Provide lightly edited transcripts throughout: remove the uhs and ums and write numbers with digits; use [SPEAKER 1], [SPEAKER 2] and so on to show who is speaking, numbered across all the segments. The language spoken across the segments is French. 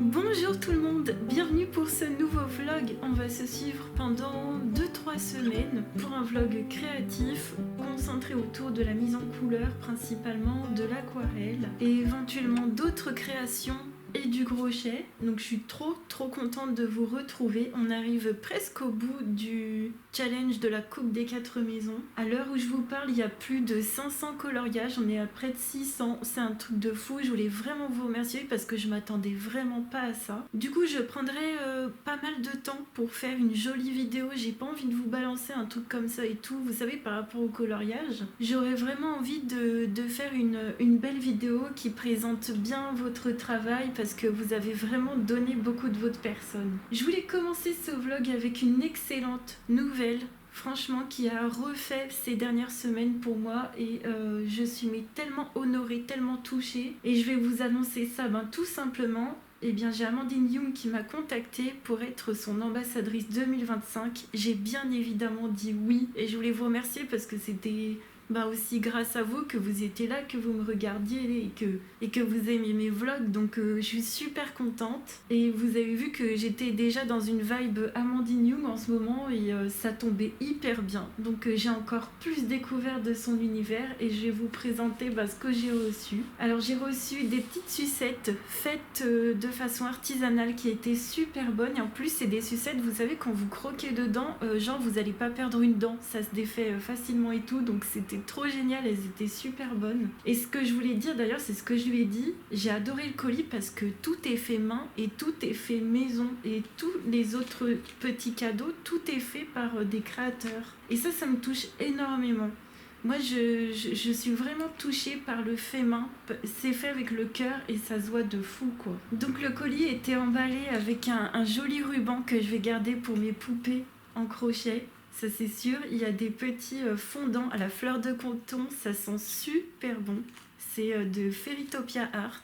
[SPEAKER 1] Bonjour tout le monde, bienvenue pour ce nouveau vlog. On va se suivre pendant 2-3 semaines pour un vlog créatif concentré autour de la mise en couleur, principalement de l'aquarelle et éventuellement d'autres créations et du crochet. Donc je suis trop contente de vous retrouver. On arrive presque au bout du challenge de la coupe des 4 maisons. À l'heure où je vous parle, il y a plus de 500 coloriages, on est à près de 600. C'est un truc de fou, je voulais vraiment vous remercier parce que je m'attendais vraiment pas à ça. Du coup je prendrai pas mal de temps pour faire une jolie vidéo. J'ai pas envie de vous balancer un truc comme ça et tout, vous savez, par rapport au coloriage. J'aurais vraiment envie de faire une belle vidéo qui présente bien votre travail parce que vous avez vraiment donné beaucoup de votre personne. Je voulais commencer ce vlog avec une excellente nouvelle, franchement, qui a refait ces dernières semaines pour moi et je suis tellement honorée, tellement touchée, et je vais vous annoncer ça tout simplement. Eh bien, j'ai Amandine Young qui m'a contactée pour être son ambassadrice 2025. J'ai bien évidemment dit oui et je voulais vous remercier parce que c'était aussi grâce à vous que vous étiez là, que vous me regardiez et que vous aimiez mes vlogs. Donc je suis super contente. Et vous avez vu que j'étais déjà dans une vibe Amandine Young en ce moment et ça tombait hyper bien. Donc j'ai encore plus découvert de son univers et je vais vous présenter ce que j'ai reçu. Alors j'ai reçu des petites sucettes faites de façon artisanale qui étaient super bonnes. Et en plus c'est des sucettes, vous savez, quand vous croquez dedans, genre vous allez pas perdre une dent. Ça se défait facilement et tout. Donc c'était trop génial, elles étaient super bonnes. Et ce que je voulais dire d'ailleurs, c'est ce que je lui ai dit, j'ai adoré le colis parce que tout est fait main et tout est fait maison, et tous les autres petits cadeaux, tout est fait par des créateurs. Et ça me touche énormément. Moi je suis vraiment touchée par le fait main, c'est fait avec le cœur et ça se voit de fou quoi. Donc le colis était emballé avec un joli ruban que je vais garder pour mes poupées en crochet. Ça c'est sûr, il y a des petits fondants à la fleur de coton, ça sent super bon. C'est de Fairytopia Art.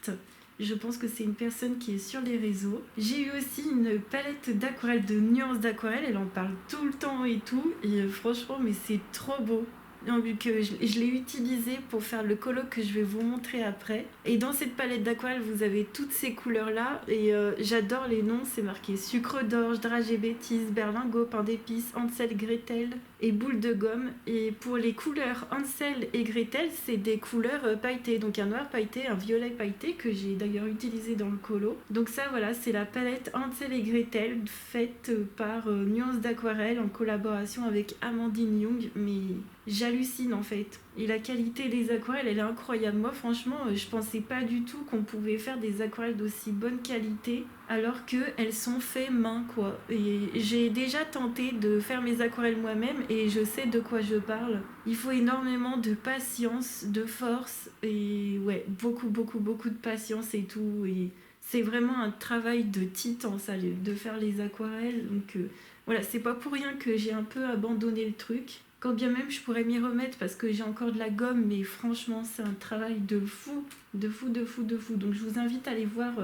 [SPEAKER 1] Je pense que c'est une personne qui est sur les réseaux. J'ai eu aussi une palette d'aquarelle, de nuances d'aquarelle, elle en parle tout le temps et tout. Et franchement, mais c'est trop beau. Donc je l'ai utilisé pour faire le colo que je vais vous montrer après. Et dans cette palette d'aquarelle, vous avez toutes ces couleurs-là. Et j'adore les noms, c'est marqué sucre d'orge, dragée bêtise, berlingot, pain d'épices, Hansel, Gretel et boule de gomme. Et pour les couleurs Hansel et Gretel, c'est des couleurs pailletées. Donc un noir pailleté, un violet pailleté que j'ai d'ailleurs utilisé dans le colo. Donc ça voilà, c'est la palette Hansel et Gretel faite par Nuances d'aquarelle en collaboration avec Amandine Young. Mais j'hallucine en fait. Et la qualité des aquarelles, elle est incroyable. Moi franchement, je pensais pas du tout qu'on pouvait faire des aquarelles d'aussi bonne qualité alors qu'elles sont faites main quoi. Et j'ai déjà tenté de faire mes aquarelles moi-même et je sais de quoi je parle. Il faut énormément de patience, de force et ouais, beaucoup de patience et tout. Et c'est vraiment un travail de titan ça, de faire les aquarelles. Donc voilà, c'est pas pour rien que j'ai un peu abandonné le truc. Quand bien même je pourrais m'y remettre parce que j'ai encore de la gomme, mais franchement c'est un travail de fou. Donc je vous invite à aller voir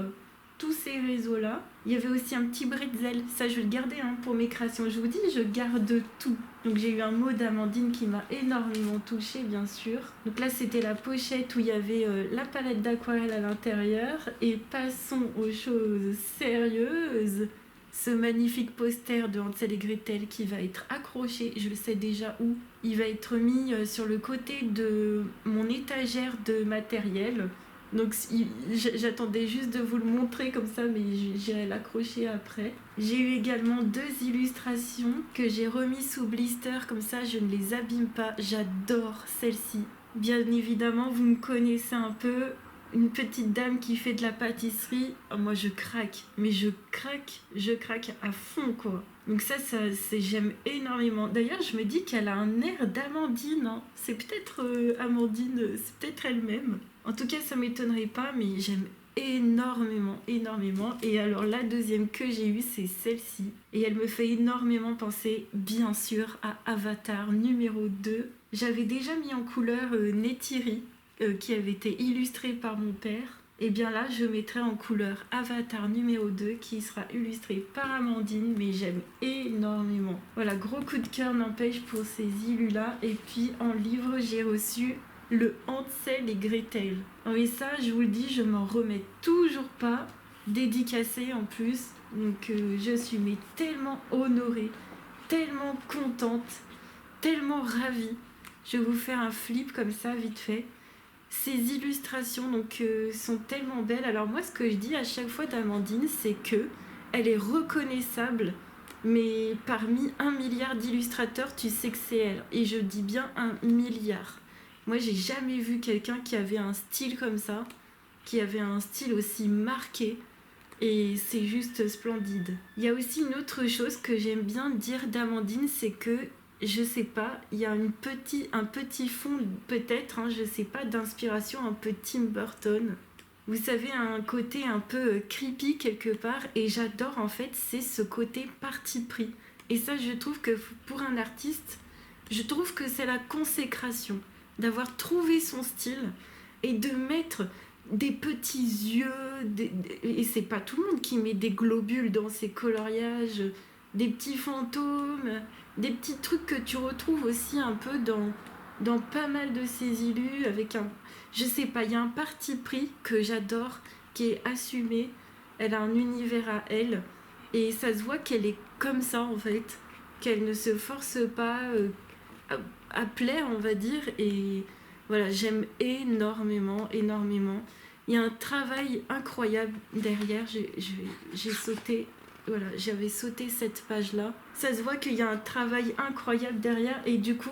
[SPEAKER 1] tous ces réseaux là. Il y avait aussi un petit bretzel, ça je vais le garder pour mes créations. Je vous dis, je garde tout. Donc j'ai eu un mot d'Amandine qui m'a énormément touchée bien sûr. Donc là c'était la pochette où il y avait la palette d'aquarelle à l'intérieur. Et passons aux choses sérieuses. Ce magnifique poster de Hansel et Gretel qui va être accroché, je le sais déjà où. Il va être mis sur le côté de mon étagère de matériel. Donc j'attendais juste de vous le montrer comme ça, mais j'irai l'accrocher après. J'ai eu également 2 illustrations que j'ai remis sous blister, comme ça je ne les abîme pas. J'adore celle-ci. Bien évidemment, vous me connaissez un peu. Une petite dame qui fait de la pâtisserie, moi je craque, mais je craque à fond quoi. Donc ça j'aime énormément. D'ailleurs je me dis qu'elle a un air d'Amandine, c'est peut-être Amandine, c'est peut-être elle-même. En tout cas ça m'étonnerait pas, mais j'aime énormément. Et alors la deuxième que j'ai eue, c'est celle-ci. Et elle me fait énormément penser, bien sûr, à Avatar numéro 2. J'avais déjà mis en couleur Neytiri, qui avait été illustré par mon père. Et bien là je mettrai en couleur Avatar numéro 2 qui sera illustré par Amandine, mais j'aime énormément. Voilà, gros coup de cœur n'empêche pour ces illus là. Et puis en livre j'ai reçu le Hansel et Gretel. Et ça je vous le dis, je m'en remets toujours pas. dédicacé en plus. Donc je suis mais tellement honorée, tellement contente, tellement ravie. Je vais vous faire un flip comme ça vite fait. Ces illustrations donc sont tellement belles. Alors moi ce que je dis à chaque fois d'Amandine, c'est que elle est reconnaissable, mais parmi 1 milliard d'illustrateurs, tu sais que c'est elle. Et je dis bien 1 milliard. Moi j'ai jamais vu quelqu'un qui avait un style comme ça, qui avait un style aussi marqué. Et c'est juste splendide. Il y a aussi une autre chose que j'aime bien dire d'Amandine, c'est que je sais pas, il y a un petit fond peut-être, je sais pas, d'inspiration un peu Tim Burton. Vous savez, un côté un peu creepy quelque part, et j'adore en fait, c'est ce côté parti pris. Et ça, je trouve que pour un artiste, je trouve que c'est la consécration d'avoir trouvé son style et de mettre des petits yeux, et c'est pas tout le monde qui met des globules dans ses coloriages, des petits fantômes, des petits trucs que tu retrouves aussi un peu dans pas mal de ses illus, avec un... Je sais pas, il y a un parti pris que j'adore, qui est assumé, elle a un univers à elle, et ça se voit qu'elle est comme ça en fait, qu'elle ne se force pas à, à plaire on va dire, et voilà, j'aime énormément, énormément. Il y a un travail incroyable derrière, j'ai sauté voilà, j'avais sauté cette page-là. Ça se voit qu'il y a un travail incroyable derrière et du coup,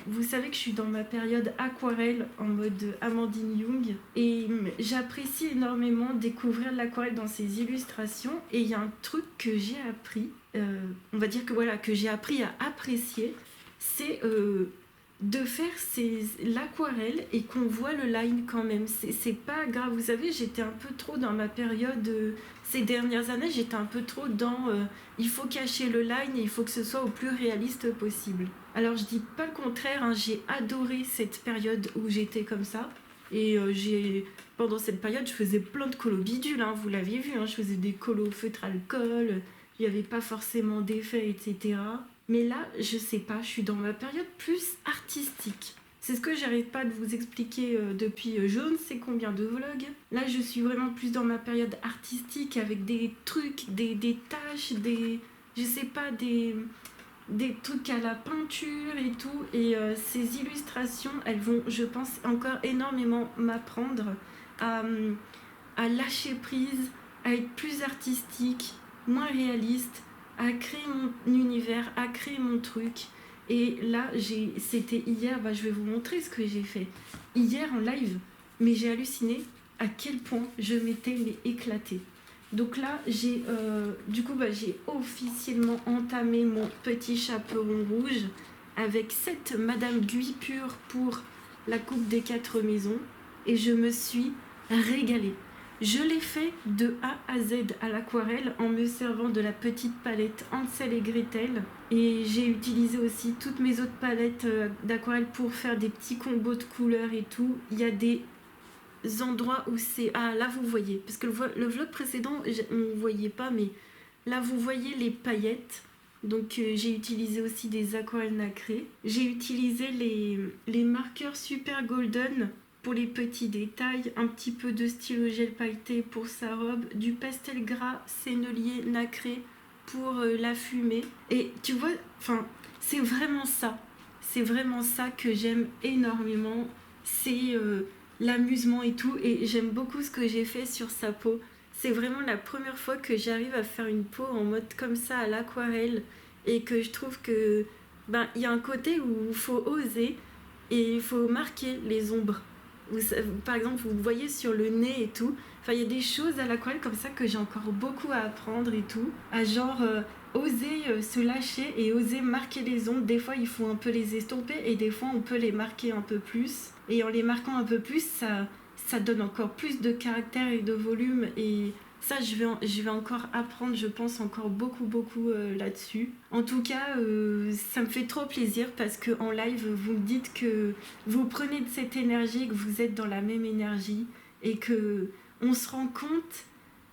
[SPEAKER 1] vous savez que je suis dans ma période aquarelle en mode Amandine Young et j'apprécie énormément découvrir l'aquarelle dans ses illustrations et il y a un truc que j'ai appris, on va dire que voilà, que j'ai appris à apprécier, c'est de faire l'aquarelle et qu'on voit le line quand même. C'est pas grave, vous savez, j'étais un peu trop dans ma période... ces dernières années, j'étais un peu trop dans il faut cacher le line et il faut que ce soit au plus réaliste possible. Alors je dis pas le contraire, j'ai adoré cette période où j'étais comme ça. Et pendant cette période, je faisais plein de colos bidules, vous l'aviez vu, je faisais des colos feutre alcool, il n'y avait pas forcément d'effets, etc. Mais là, je sais pas, je suis dans ma période plus artistique. C'est ce que j'arrête pas de vous expliquer depuis je ne sais combien de vlogs. Là, je suis vraiment plus dans ma période artistique avec des trucs, des tâches, je sais pas, des trucs à la peinture et tout. Et ces illustrations, elles vont, je pense, encore énormément m'apprendre à, à lâcher prise, à être plus artistique, moins réaliste, à créer mon univers, à créer mon truc. Et là, c'était hier, je vais vous montrer ce que j'ai fait. Hier en live, mais j'ai halluciné à quel point je m'étais éclatée. Donc là, j'ai officiellement entamé mon petit chaperon rouge avec cette Madame Guipure pour la coupe des 4 maisons. Et je me suis régalée. Je l'ai fait de A à Z à l'aquarelle en me servant de la petite palette Hansel et Gretel. Et j'ai utilisé aussi toutes mes autres palettes d'aquarelle pour faire des petits combos de couleurs et tout. Il y a des endroits où c'est... Ah, là vous voyez, parce que le vlog précédent, on ne voyait pas, mais là vous voyez les paillettes. Donc j'ai utilisé aussi des aquarelles nacrées. J'ai utilisé les marqueurs Super Golden pour les petits détails, un petit peu de stylo gel pailleté pour sa robe, du pastel gras sennelier nacré pour la fumée. Et tu vois, c'est vraiment ça. C'est vraiment ça que j'aime énormément. C'est l'amusement et tout. Et j'aime beaucoup ce que j'ai fait sur sa peau. C'est vraiment la première fois que j'arrive à faire une peau en mode comme ça à l'aquarelle. Et que je trouve que y a un côté où il faut oser et il faut marquer les ombres. Par exemple, vous voyez sur le nez et tout. Il y a des choses à l'aquarelle comme ça que j'ai encore beaucoup à apprendre et tout. À oser se lâcher et oser marquer les ombres. Des fois, il faut un peu les estomper et des fois, on peut les marquer un peu plus. Et en les marquant un peu plus, ça donne encore plus de caractère et de volume. Et ça, je vais encore apprendre, je pense, encore beaucoup là-dessus. En tout cas, ça me fait trop plaisir parce qu'en live, vous me dites que vous prenez de cette énergie, que vous êtes dans la même énergie et que on se rend compte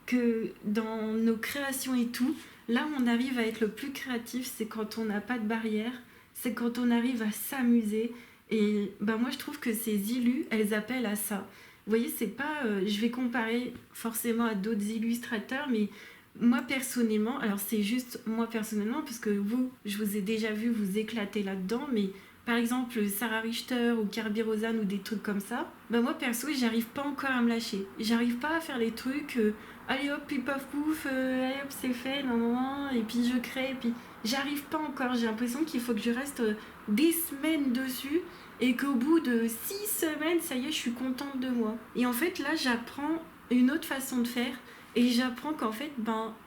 [SPEAKER 1] que dans nos créations et tout, là où on arrive à être le plus créatif, c'est quand on n'a pas de barrière, c'est quand on arrive à s'amuser. Et moi, je trouve que ces illus, elles appellent à ça. Vous voyez, c'est pas... je vais comparer forcément à d'autres illustrateurs, mais moi personnellement, alors c'est juste moi personnellement, parce que vous, je vous ai déjà vu vous éclater là-dedans, mais par exemple Sarah Richter ou Kirby Rosanne ou des trucs comme ça, bah moi perso, j'arrive pas encore à me lâcher. J'arrive pas à faire les trucs, allez hop, puis paf pouf, allez hop, c'est fait, non, non, non, et puis je crée, et puis j'arrive pas encore. J'ai l'impression qu'il faut que je reste des semaines dessus et qu'au bout de 6 semaines, ça y est, je suis contente de moi. Et en fait, là, j'apprends une autre façon de faire. Et j'apprends qu'en fait,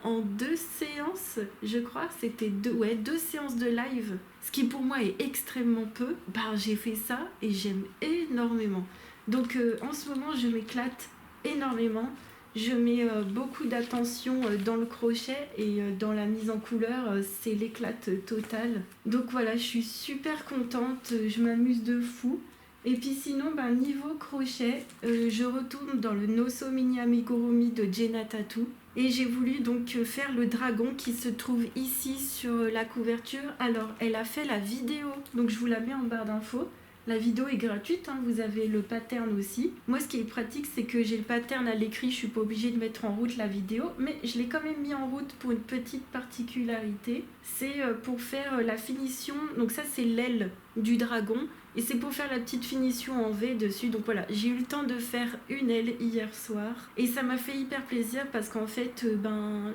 [SPEAKER 1] en 2 séances, je crois, c'était deux séances de live, ce qui pour moi est extrêmement peu, j'ai fait ça et j'aime énormément. Donc en ce moment, je m'éclate énormément. Je mets beaucoup d'attention dans le crochet et dans la mise en couleur, c'est l'éclate totale. Donc voilà, je suis super contente, je m'amuse de fou. Et puis sinon, niveau crochet, je retourne dans le Noso Mini Amigurumi de Jenna Tattoo. Et j'ai voulu donc faire le dragon qui se trouve ici sur la couverture. Alors, elle a fait la vidéo, donc je vous la mets en barre d'infos. La vidéo est gratuite, hein, vous avez le pattern aussi. Moi, ce qui est pratique, c'est que j'ai le pattern à l'écrit, je suis pas obligée de mettre en route la vidéo, mais je l'ai quand même mis en route pour une petite particularité. C'est pour faire la finition, donc ça c'est l'aile du dragon, et c'est pour faire la petite finition en V dessus. Donc voilà, j'ai eu le temps de faire une aile hier soir, et ça m'a fait hyper plaisir parce qu'en fait,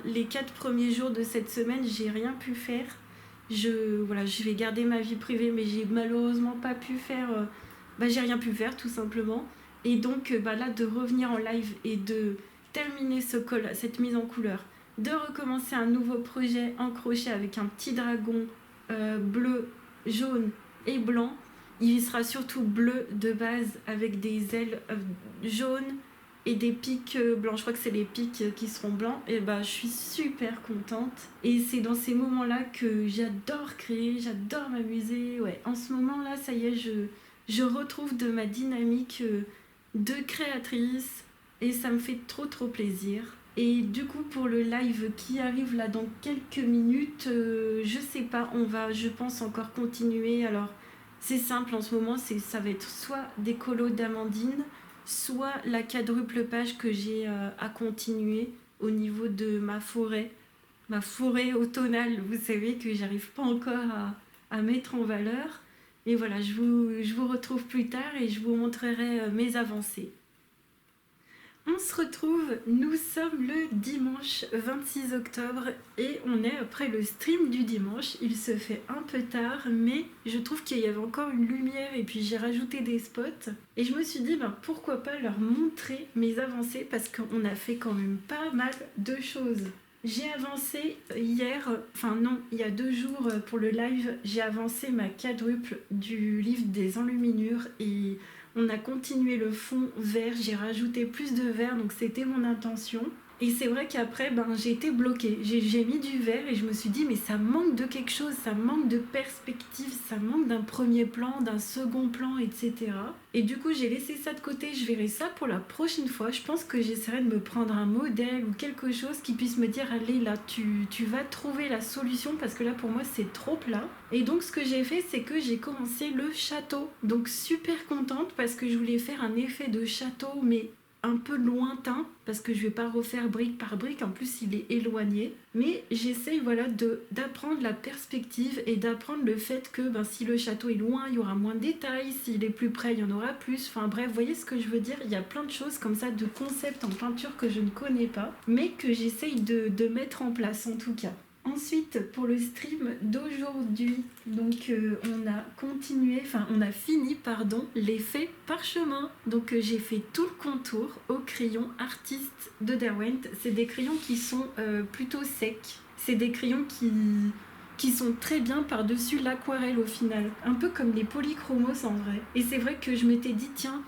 [SPEAKER 1] les 4 premiers jours de cette semaine, j'ai rien pu faire. Je vais garder ma vie privée, mais j'ai malheureusement pas pu faire, j'ai rien pu faire tout simplement. Et donc là, de revenir en live et de terminer cette mise en couleur, de recommencer un nouveau projet en crochet avec un petit dragon bleu, jaune et blanc. Il sera surtout bleu de base avec des ailes jaunes et des pics blancs. Je crois que c'est les pics qui seront blancs. Et je suis super contente. Et c'est dans ces moments-là que j'adore créer, j'adore m'amuser. Ouais, en ce moment-là, ça y est, je retrouve de ma dynamique de créatrice. Et ça me fait trop trop plaisir. Et du coup, pour le live qui arrive là dans quelques minutes, je sais pas, on va, je pense, encore continuer. Alors, c'est simple en ce moment, ça va être soit des colos d'Amandine, soit la quadruple page que j'ai à continuer au niveau de ma forêt automnale, vous savez, que j'arrive pas encore à mettre en valeur. Et voilà, je vous retrouve plus tard et je vous montrerai mes avancées. On se retrouve, nous sommes le dimanche 26 octobre et on est après le stream du dimanche. Il se fait un peu tard, mais je trouve qu'il y avait encore une lumière et puis j'ai rajouté des spots. Et je me suis dit, pourquoi pas leur montrer mes avancées parce qu'on a fait quand même pas mal de choses. J'ai avancé hier, il y a 2 jours pour le live, j'ai avancé ma quadruple du livre des enluminures et on a continué le fond vert, j'ai rajouté plus de vert, donc c'était mon intention. Et c'est vrai qu'après, j'ai été bloquée. J'ai mis du vert et je me suis dit, mais ça manque de quelque chose, ça manque de perspective, ça manque d'un premier plan, d'un second plan, etc. Et du coup, j'ai laissé ça de côté, je verrai ça pour la prochaine fois. Je pense que j'essaierai de me prendre un modèle ou quelque chose qui puisse me dire, allez, là, tu vas trouver la solution parce que là, pour moi, c'est trop plat. Et donc, ce que j'ai fait, c'est que j'ai commencé le château. Donc, super contente parce que je voulais faire un effet de château, mais un peu lointain parce que je vais pas refaire brique par brique, en plus il est éloigné, mais j'essaye d'apprendre la perspective et d'apprendre le fait que si le château est loin il y aura moins de détails, s'il est plus près il y en aura plus, enfin bref, vous voyez ce que je veux dire, il y a plein de choses comme ça, de concepts en peinture que je ne connais pas mais que j'essaye de mettre en place en tout cas. Ensuite, pour le stream d'aujourd'hui, donc on a fini l'effet parchemin. Donc j'ai fait tout le contour au crayon artiste de Derwent. C'est des crayons qui sont plutôt secs. C'est des crayons qui sont très bien par-dessus l'aquarelle au final. Un peu comme les polychromos en vrai. Et c'est vrai que je m'étais dit, tiens,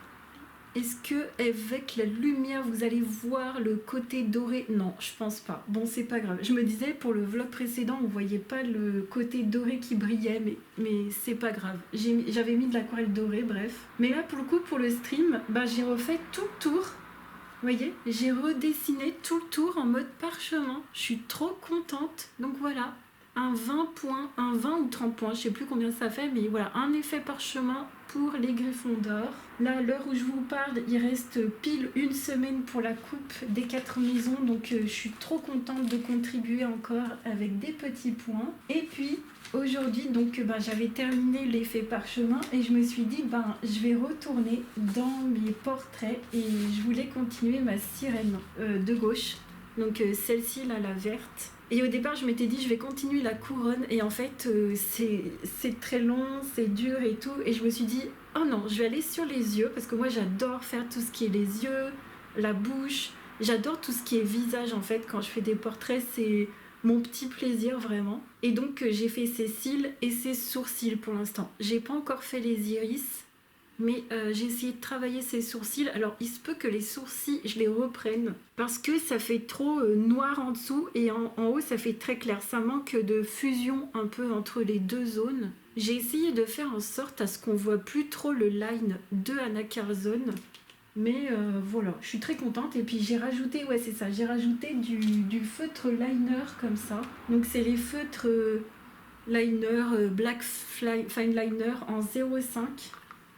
[SPEAKER 1] est-ce que avec la lumière vous allez voir le côté doré? Non, je pense pas. Bon, c'est pas grave. Je me disais pour le vlog précédent, on voyait pas le côté doré qui brillait, mais c'est pas grave. J'avais mis de l'aquarelle dorée, bref. Mais là, pour le coup, pour le stream, j'ai refait tout le tour. Vous voyez, j'ai redessiné tout le tour en mode parchemin. Je suis trop contente. Donc voilà, un 20 points, un 20 ou 30 points, je sais plus combien ça fait, mais voilà, un effet parchemin pour les Gryffondors. Là, à l'heure où je vous parle, il reste pile une semaine pour la coupe des 4 maisons, donc je suis trop contente de contribuer encore avec des petits points. Et puis aujourd'hui, donc j'avais terminé l'effet parchemin et je me suis dit je vais retourner dans mes portraits et je voulais continuer ma sirène de gauche, donc celle-ci là, la verte. Et au départ, je m'étais dit, je vais continuer la couronne. Et en fait, c'est très long, c'est dur et tout. Et je me suis dit, oh non, je vais aller sur les yeux. Parce que moi, j'adore faire tout ce qui est les yeux, la bouche. J'adore tout ce qui est visage, en fait. Quand je fais des portraits, c'est mon petit plaisir, vraiment. Et donc, j'ai fait ses cils et ses sourcils pour l'instant. J'ai pas encore fait les iris. Mais j'ai essayé de travailler ses sourcils. Alors il se peut que les sourcils je les reprenne parce que ça fait trop noir en dessous et en haut ça fait très clair. Ça manque de fusion un peu entre les deux zones. J'ai essayé de faire en sorte à ce qu'on voit plus trop le line de Anna Curzon. Mais voilà, je suis très contente. Et puis j'ai rajouté, j'ai rajouté du feutre liner comme ça. Donc c'est les feutres liner Black Fine Liner en 0,5.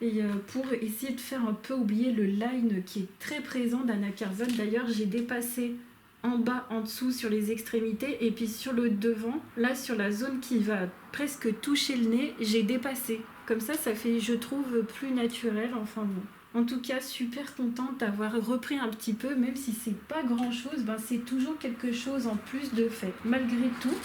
[SPEAKER 1] Et pour essayer de faire un peu oublier le line qui est très présent d'Anna Curzon. D'ailleurs, j'ai dépassé en bas, en dessous, sur les extrémités. Et puis sur le devant, là, sur la zone qui va presque toucher le nez, j'ai dépassé. Comme ça fait, je trouve, plus naturel. Enfin bon. En tout cas, super contente d'avoir repris un petit peu. Même si c'est pas grand-chose, c'est toujours quelque chose en plus de fait. Malgré tout,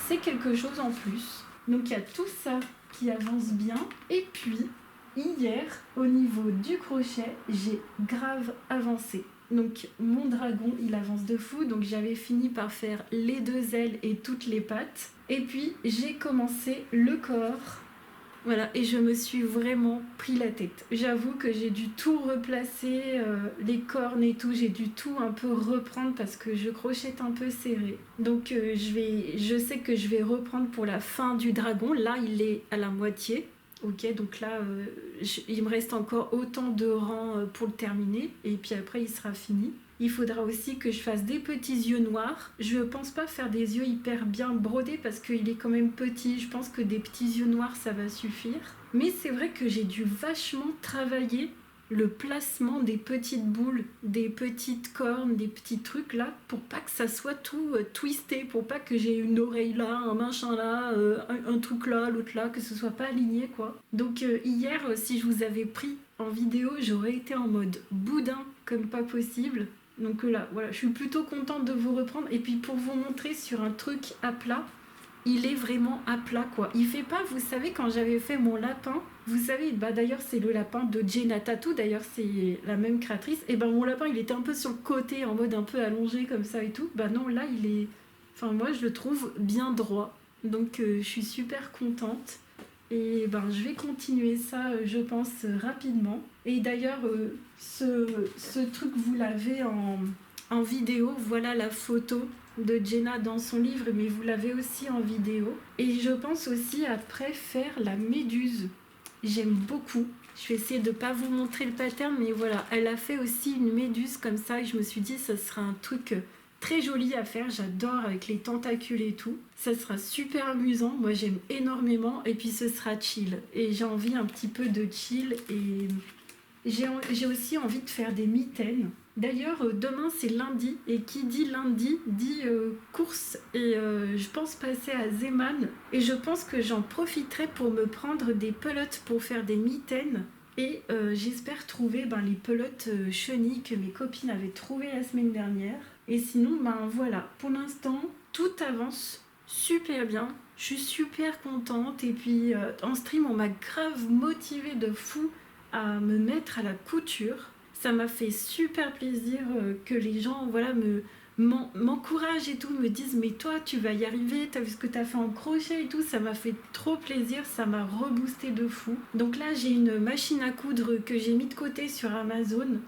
[SPEAKER 1] c'est quelque chose en plus. Donc il y a tout ça qui avance bien. Et puis... hier, au niveau du crochet, j'ai grave avancé. Donc mon dragon, il avance de fou. Donc j'avais fini par faire les 2 ailes et toutes les pattes. Et puis j'ai commencé le corps. Voilà, et je me suis vraiment pris la tête. J'avoue que j'ai dû tout replacer, les cornes et tout. J'ai dû tout un peu reprendre parce que je crochette un peu serré. Donc je sais que je vais reprendre pour la fin du dragon. Là, il est à la moitié. Ok, donc là, il me reste encore autant de rangs pour le terminer. Et puis après, il sera fini. Il faudra aussi que je fasse des petits yeux noirs. Je pense pas faire des yeux hyper bien brodés parce qu'il est quand même petit. Je pense que des petits yeux noirs, ça va suffire. Mais c'est vrai que j'ai dû vachement travailler le placement des petites boules, des petites cornes, des petits trucs là, pour pas que ça soit tout twisté, pour pas que j'ai une oreille là, un machin là, un truc là, l'autre là, que ce soit pas aligné quoi. Donc hier, si je vous avais pris en vidéo, j'aurais été en mode boudin comme pas possible. Donc là, voilà, je suis plutôt contente de vous reprendre. Et puis pour vous montrer sur un truc à plat, il est vraiment à plat quoi. Il fait pas, vous savez, quand j'avais fait mon lapin, vous savez, d'ailleurs c'est le lapin de Jenna Tattoo, d'ailleurs c'est la même créatrice, et mon lapin il était un peu sur le côté, en mode un peu allongé comme ça et tout. Non, là il est, enfin moi je le trouve bien droit. Donc je suis super contente. Et je vais continuer ça, je pense, rapidement. Et d'ailleurs, ce truc, vous l'avez en vidéo. Voilà la photo de Jenna dans son livre, mais vous l'avez aussi en vidéo. Et je pense aussi après faire la méduse. J'aime beaucoup. Je vais essayer de ne pas vous montrer le pattern, mais voilà. Elle a fait aussi une méduse comme ça et je me suis dit ça sera un truc très joli à faire. J'adore avec les tentacules et tout. Ça sera super amusant. Moi, j'aime énormément. Et puis, ce sera chill. Et j'ai envie un petit peu de chill. Et j'ai aussi envie de faire des mitaines. D'ailleurs, demain, c'est lundi. Et qui dit lundi, dit course. Et je pense passer à Zeeman. Et je pense que j'en profiterai pour me prendre des pelotes pour faire des mitaines. Et j'espère trouver les pelotes chenilles que mes copines avaient trouvées la semaine dernière. Et sinon, voilà, pour l'instant, tout avance super bien. Je suis super contente. Et puis, en stream, on m'a grave motivée de fou à me mettre à la couture. Ça m'a fait super plaisir que les gens, voilà, m'encouragent et tout, me disent mais toi tu vas y arriver, t'as vu ce que t'as fait en crochet et tout. Ça m'a fait trop plaisir, ça m'a reboosté de fou. Donc là j'ai une machine à coudre que j'ai mis de côté sur Amazon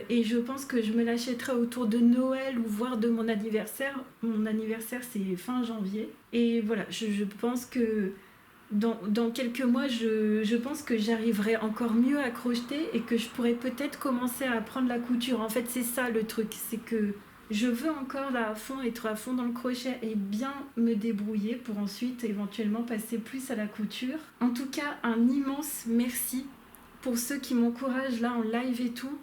[SPEAKER 1] et je pense que je me l'achèterai autour de Noël ou voire de mon anniversaire. Mon anniversaire c'est fin janvier et voilà, je pense que dans quelques mois, je pense que j'arriverai encore mieux à crocheter et que je pourrais peut-être commencer à apprendre la couture. En fait, c'est ça le truc, c'est que Je veux encore là à fond être à fond dans le crochet et bien me débrouiller pour ensuite éventuellement passer plus à la couture. En tout cas, un immense merci pour ceux qui m'encouragent là en live et tout.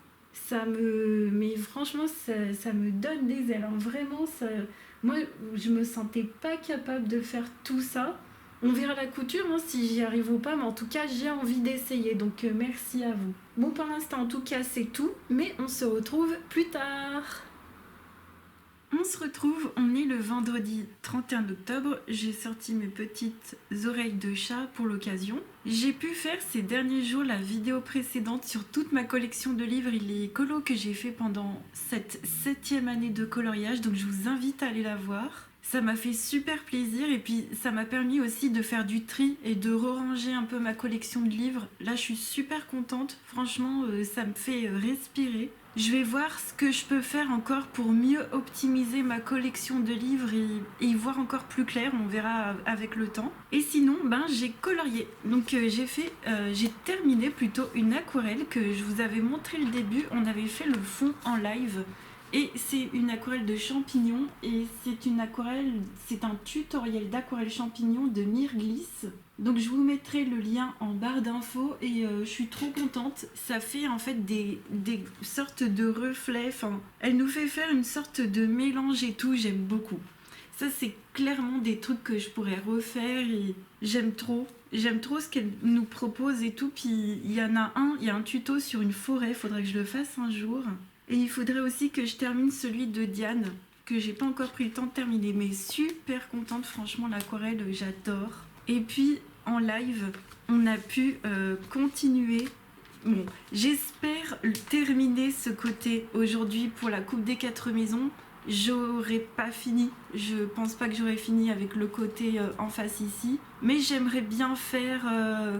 [SPEAKER 1] Mais franchement, ça me donne des ailes. Alors vraiment, moi, je me sentais pas capable de faire tout ça. On verra la couture hein, si j'y arrive ou pas, mais en tout cas, j'ai envie d'essayer. Donc, merci à vous. Bon, pour l'instant, en tout cas, c'est tout. Mais on se retrouve plus tard. On se retrouve, on est le vendredi 31 octobre, j'ai sorti mes petites oreilles de chat pour l'occasion. J'ai pu faire ces derniers jours la vidéo précédente sur toute ma collection de livres et les colos que j'ai fait pendant cette 7e année de coloriage, donc je vous invite à aller la voir. Ça m'a fait super plaisir et puis ça m'a permis aussi de faire du tri et de ranger un peu ma collection de livres. Là je suis super contente, franchement ça me fait respirer. Je vais voir ce que je peux faire encore pour mieux optimiser ma collection de livres et y voir encore plus clair, on verra avec le temps. Et sinon, j'ai colorié. Donc j'ai terminé plutôt une aquarelle que je vous avais montré le début. On avait fait le fond en live. Et c'est une aquarelle de champignons et c'est un tutoriel d'aquarelle champignon de Myrgliss. Donc je vous mettrai le lien en barre d'infos et je suis trop contente. Ça fait en fait des sortes de reflets, elle nous fait faire une sorte de mélange et tout, j'aime beaucoup. Ça c'est clairement des trucs que je pourrais refaire et j'aime trop. J'aime trop ce qu'elle nous propose et tout. Puis il y a un tuto sur une forêt, faudrait que je le fasse un jour. Et il faudrait aussi que je termine celui de Diane, que j'ai pas encore pris le temps de terminer. Mais super contente, franchement, l'aquarelle, j'adore. Et puis, en live, on a pu continuer. Bon, j'espère terminer ce côté aujourd'hui pour la Coupe des 4 maisons. J'aurais pas fini, je pense pas que j'aurais fini avec le côté en face ici. Mais j'aimerais bien faire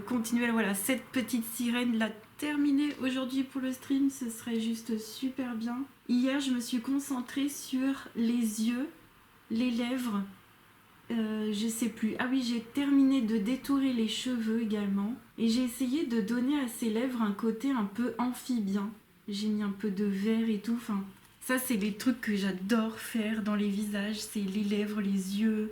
[SPEAKER 1] continuer cette petite sirène, la terminer aujourd'hui pour le stream, ce serait juste super bien. Hier, je me suis concentrée sur les yeux, les lèvres, je sais plus. Ah oui, j'ai terminé de détourer les cheveux également. Et j'ai essayé de donner à ces lèvres un côté un peu amphibien. J'ai mis un peu de vert et tout, ça c'est les trucs que j'adore faire dans les visages, c'est les lèvres, les yeux,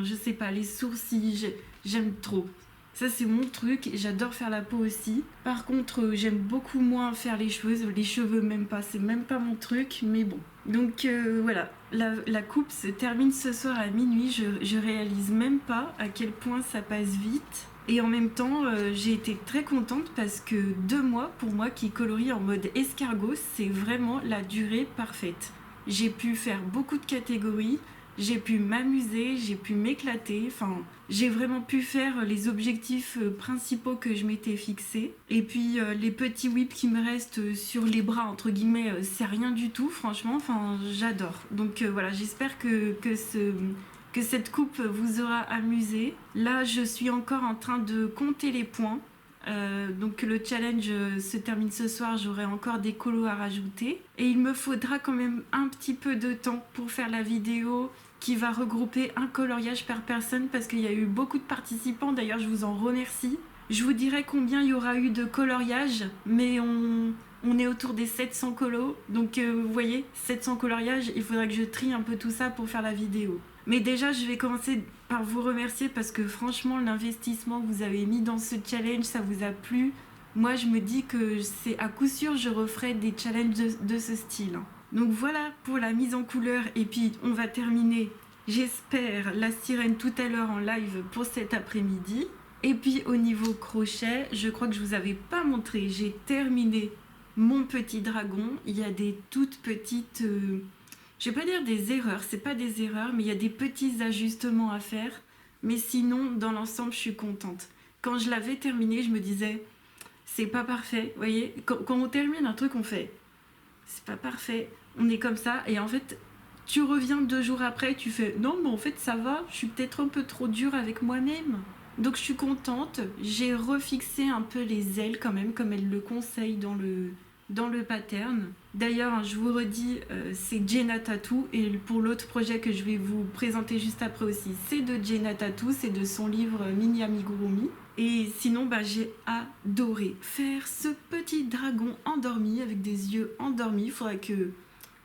[SPEAKER 1] je sais pas, les sourcils, j'aime trop. Ça c'est mon truc, j'adore faire la peau aussi. Par contre, j'aime beaucoup moins faire les cheveux même pas, c'est même pas mon truc, mais bon. Donc voilà, la coupe se termine ce soir à minuit, je réalise même pas à quel point ça passe vite. Et en même temps, j'ai été très contente parce que 2 mois, pour moi qui colorie en mode escargot, c'est vraiment la durée parfaite. J'ai pu faire beaucoup de catégories, j'ai pu m'amuser, j'ai pu m'éclater, j'ai vraiment pu faire les objectifs principaux que je m'étais fixés. Et puis les petits whips qui me restent sur les bras, entre guillemets, c'est rien du tout, franchement, j'adore. Donc voilà, j'espère que cette coupe vous aura amusé. Là, je suis encore en train de compter les points. Donc le challenge se termine ce soir, j'aurai encore des colos à rajouter. Et il me faudra quand même un petit peu de temps pour faire la vidéo qui va regrouper un coloriage par personne parce qu'il y a eu beaucoup de participants. D'ailleurs, je vous en remercie. Je vous dirai combien il y aura eu de coloriages, mais on est autour des 700 colos. Donc vous voyez, 700 coloriages, il faudra que je trie un peu tout ça pour faire la vidéo. Mais déjà, je vais commencer par vous remercier parce que franchement, l'investissement que vous avez mis dans ce challenge, ça vous a plu. Moi, je me dis que c'est à coup sûr, je referai des challenges de ce style. Donc voilà pour la mise en couleur. Et puis, on va terminer, j'espère, la sirène tout à l'heure en live pour cet après-midi. Et puis, au niveau crochet, je crois que je vous avais pas montré. J'ai terminé mon petit dragon. Il y a des toutes petites... je vais pas dire des erreurs, c'est pas des erreurs, mais il y a des petits ajustements à faire. Mais sinon, dans l'ensemble, je suis contente. Quand je l'avais terminé, je me disais, c'est pas parfait. Vous voyez, quand on termine un truc, on fait, c'est pas parfait. On est comme ça. Et en fait, tu reviens 2 jours après, tu fais, non, mais en fait, ça va. Je suis peut-être un peu trop dure avec moi-même. Donc, je suis contente. J'ai refixé un peu les ailes quand même, comme elle le conseille dans le pattern. D'ailleurs, je vous redis, c'est Jenna Tattoo et pour l'autre projet que je vais vous présenter juste après aussi, c'est de Jenna Tattoo, c'est de son livre Mini Amigurumi. Et sinon, j'ai adoré faire ce petit dragon endormi avec des yeux endormis. Il faudrait que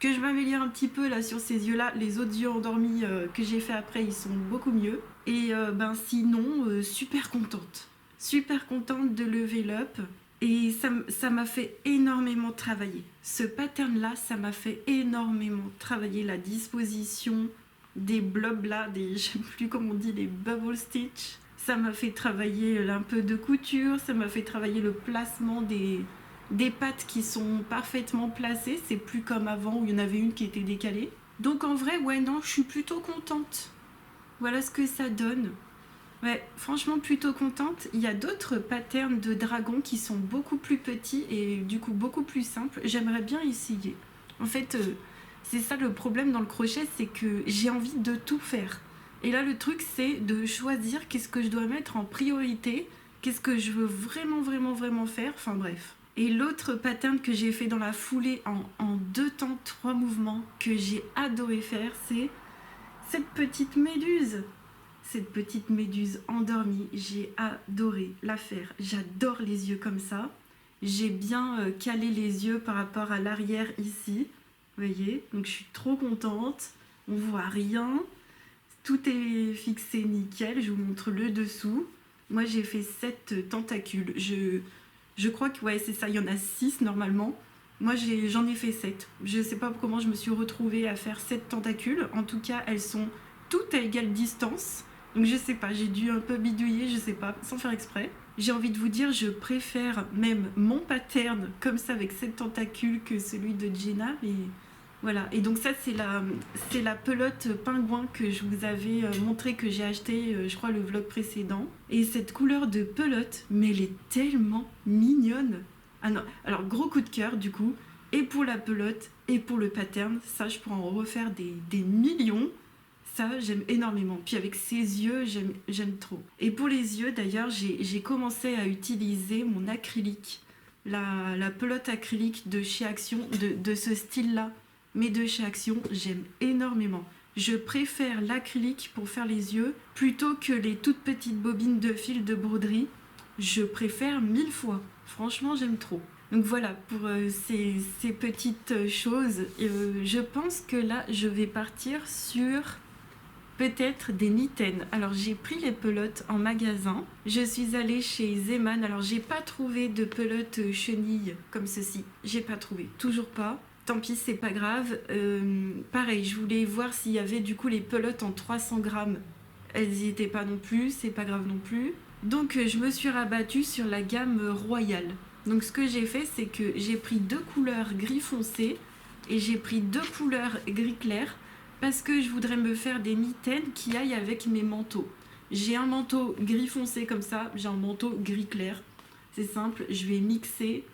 [SPEAKER 1] que je m'améliore un petit peu là sur ces yeux-là. Les autres yeux endormis que j'ai fait après, ils sont beaucoup mieux. Et sinon, super contente. Super contente de lever up. Et ça m'a fait énormément travailler. Ce pattern-là, ça m'a fait énormément travailler la disposition des blobs là, je sais plus comment on dit, les bubble stitch. Ça m'a fait travailler un peu de couture, ça m'a fait travailler le placement des pattes qui sont parfaitement placées. C'est plus comme avant où il y en avait une qui était décalée. Donc en vrai, ouais, non, je suis plutôt contente. Voilà ce que ça donne. Ouais, franchement plutôt contente. Il y a d'autres patterns de dragons qui sont beaucoup plus petits et du coup beaucoup plus simples. J'aimerais bien essayer. En fait, c'est ça le problème dans le crochet, c'est que j'ai envie de tout faire. Et là, le truc, c'est de choisir qu'est-ce que je dois mettre en priorité, qu'est-ce que je veux vraiment faire. Enfin bref. Et l'autre pattern que j'ai fait dans la foulée en 2 temps, 3 mouvements, que j'ai adoré faire, c'est cette petite méduse. Cette petite méduse endormie, j'ai adoré la faire. J'adore les yeux comme ça. J'ai bien calé les yeux par rapport à l'arrière ici. Vous voyez, donc je suis trop contente. On voit rien. Tout est fixé nickel. Je vous montre le dessous. Moi, j'ai fait 7 tentacules. Je crois que ouais, c'est ça. Il y en a 6 normalement. Moi, j'en ai fait 7. Je ne sais pas comment je me suis retrouvée à faire 7 tentacules. En tout cas, elles sont toutes à égale distance. Donc je sais pas, j'ai dû un peu bidouiller, je sais pas, sans faire exprès. J'ai envie de vous dire, je préfère même mon pattern comme ça avec 7 tentacules que celui de Jenna. Mais voilà, et donc ça c'est la pelote pingouin que je vous avais montré, que j'ai acheté, je crois, le vlog précédent. Et cette couleur de pelote, mais elle est tellement mignonne. Ah non, alors gros coup de cœur du coup, et pour la pelote et pour le pattern, ça je pourrais en refaire des millions. Ça, j'aime énormément. Puis avec ses yeux, j'aime trop. Et pour les yeux, d'ailleurs, j'ai commencé à utiliser mon acrylique. La pelote acrylique de chez Action, de ce style-là. Mais de chez Action, j'aime énormément. Je préfère l'acrylique pour faire les yeux plutôt que les toutes petites bobines de fil de broderie. Je préfère 1000 fois. Franchement, j'aime trop. Donc voilà, pour ces petites choses. Je pense que là, je vais partir sur peut-être des mitaines. Alors j'ai pris les pelotes en magasin. Je suis allée chez Zeman. Alors j'ai pas trouvé de pelotes chenilles comme ceci. J'ai pas trouvé, toujours pas. Tant pis, c'est pas grave. Pareil, je voulais voir s'il y avait du coup les pelotes en 300 grammes. Elles y étaient pas non plus, c'est pas grave non plus. Donc je me suis rabattue sur la gamme royale. Donc ce que j'ai fait, c'est que j'ai pris 2 couleurs gris foncé et j'ai pris 2 couleurs gris clair, parce que je voudrais me faire des mitaines qui aillent avec mes manteaux. J'ai un manteau gris foncé comme ça, j'ai un manteau gris clair. C'est simple, je vais mixer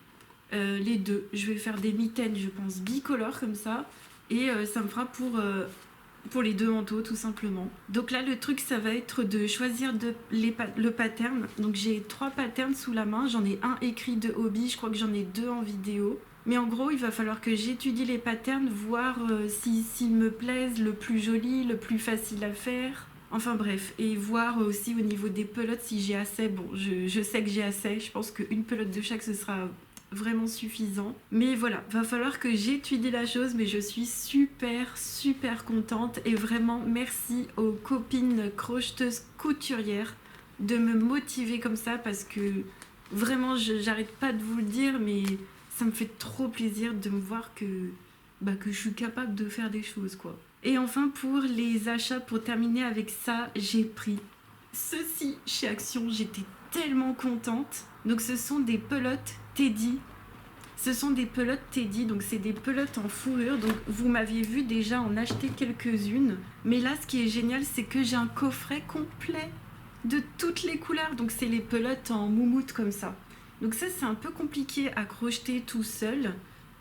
[SPEAKER 1] les deux. Je vais faire des mitaines, je pense, bicolores comme ça. Et ça me fera pour les 2 manteaux, tout simplement. Donc là, le truc, ça va être de choisir le pattern. Donc j'ai 3 patterns sous la main. J'en ai un écrit de hobby, je crois que j'en ai 2 en vidéo. Mais en gros, il va falloir que j'étudie les patterns, voir s'ils me plaisent, le plus joli, le plus facile à faire. Enfin bref, et voir aussi au niveau des pelotes si j'ai assez. Bon, je sais que j'ai assez, je pense qu'une pelote de chaque, ce sera vraiment suffisant. Mais voilà, va falloir que j'étudie la chose, mais je suis super contente. Et vraiment, merci aux copines crocheteuses couturières de me motiver comme ça, parce que vraiment, j'arrête pas de vous le dire, mais ça me fait trop plaisir de me voir que je suis capable de faire des choses, quoi. Et enfin, pour les achats, pour terminer avec ça, j'ai pris ceci chez Action. J'étais tellement contente. Donc ce sont des pelotes Teddy. Donc c'est des pelotes en fourrure. Donc vous m'aviez vu déjà en acheter quelques-unes. Mais là, ce qui est génial, c'est que j'ai un coffret complet de toutes les couleurs. Donc c'est les pelotes en moumoute comme ça. Donc ça, c'est un peu compliqué à crocheter tout seul.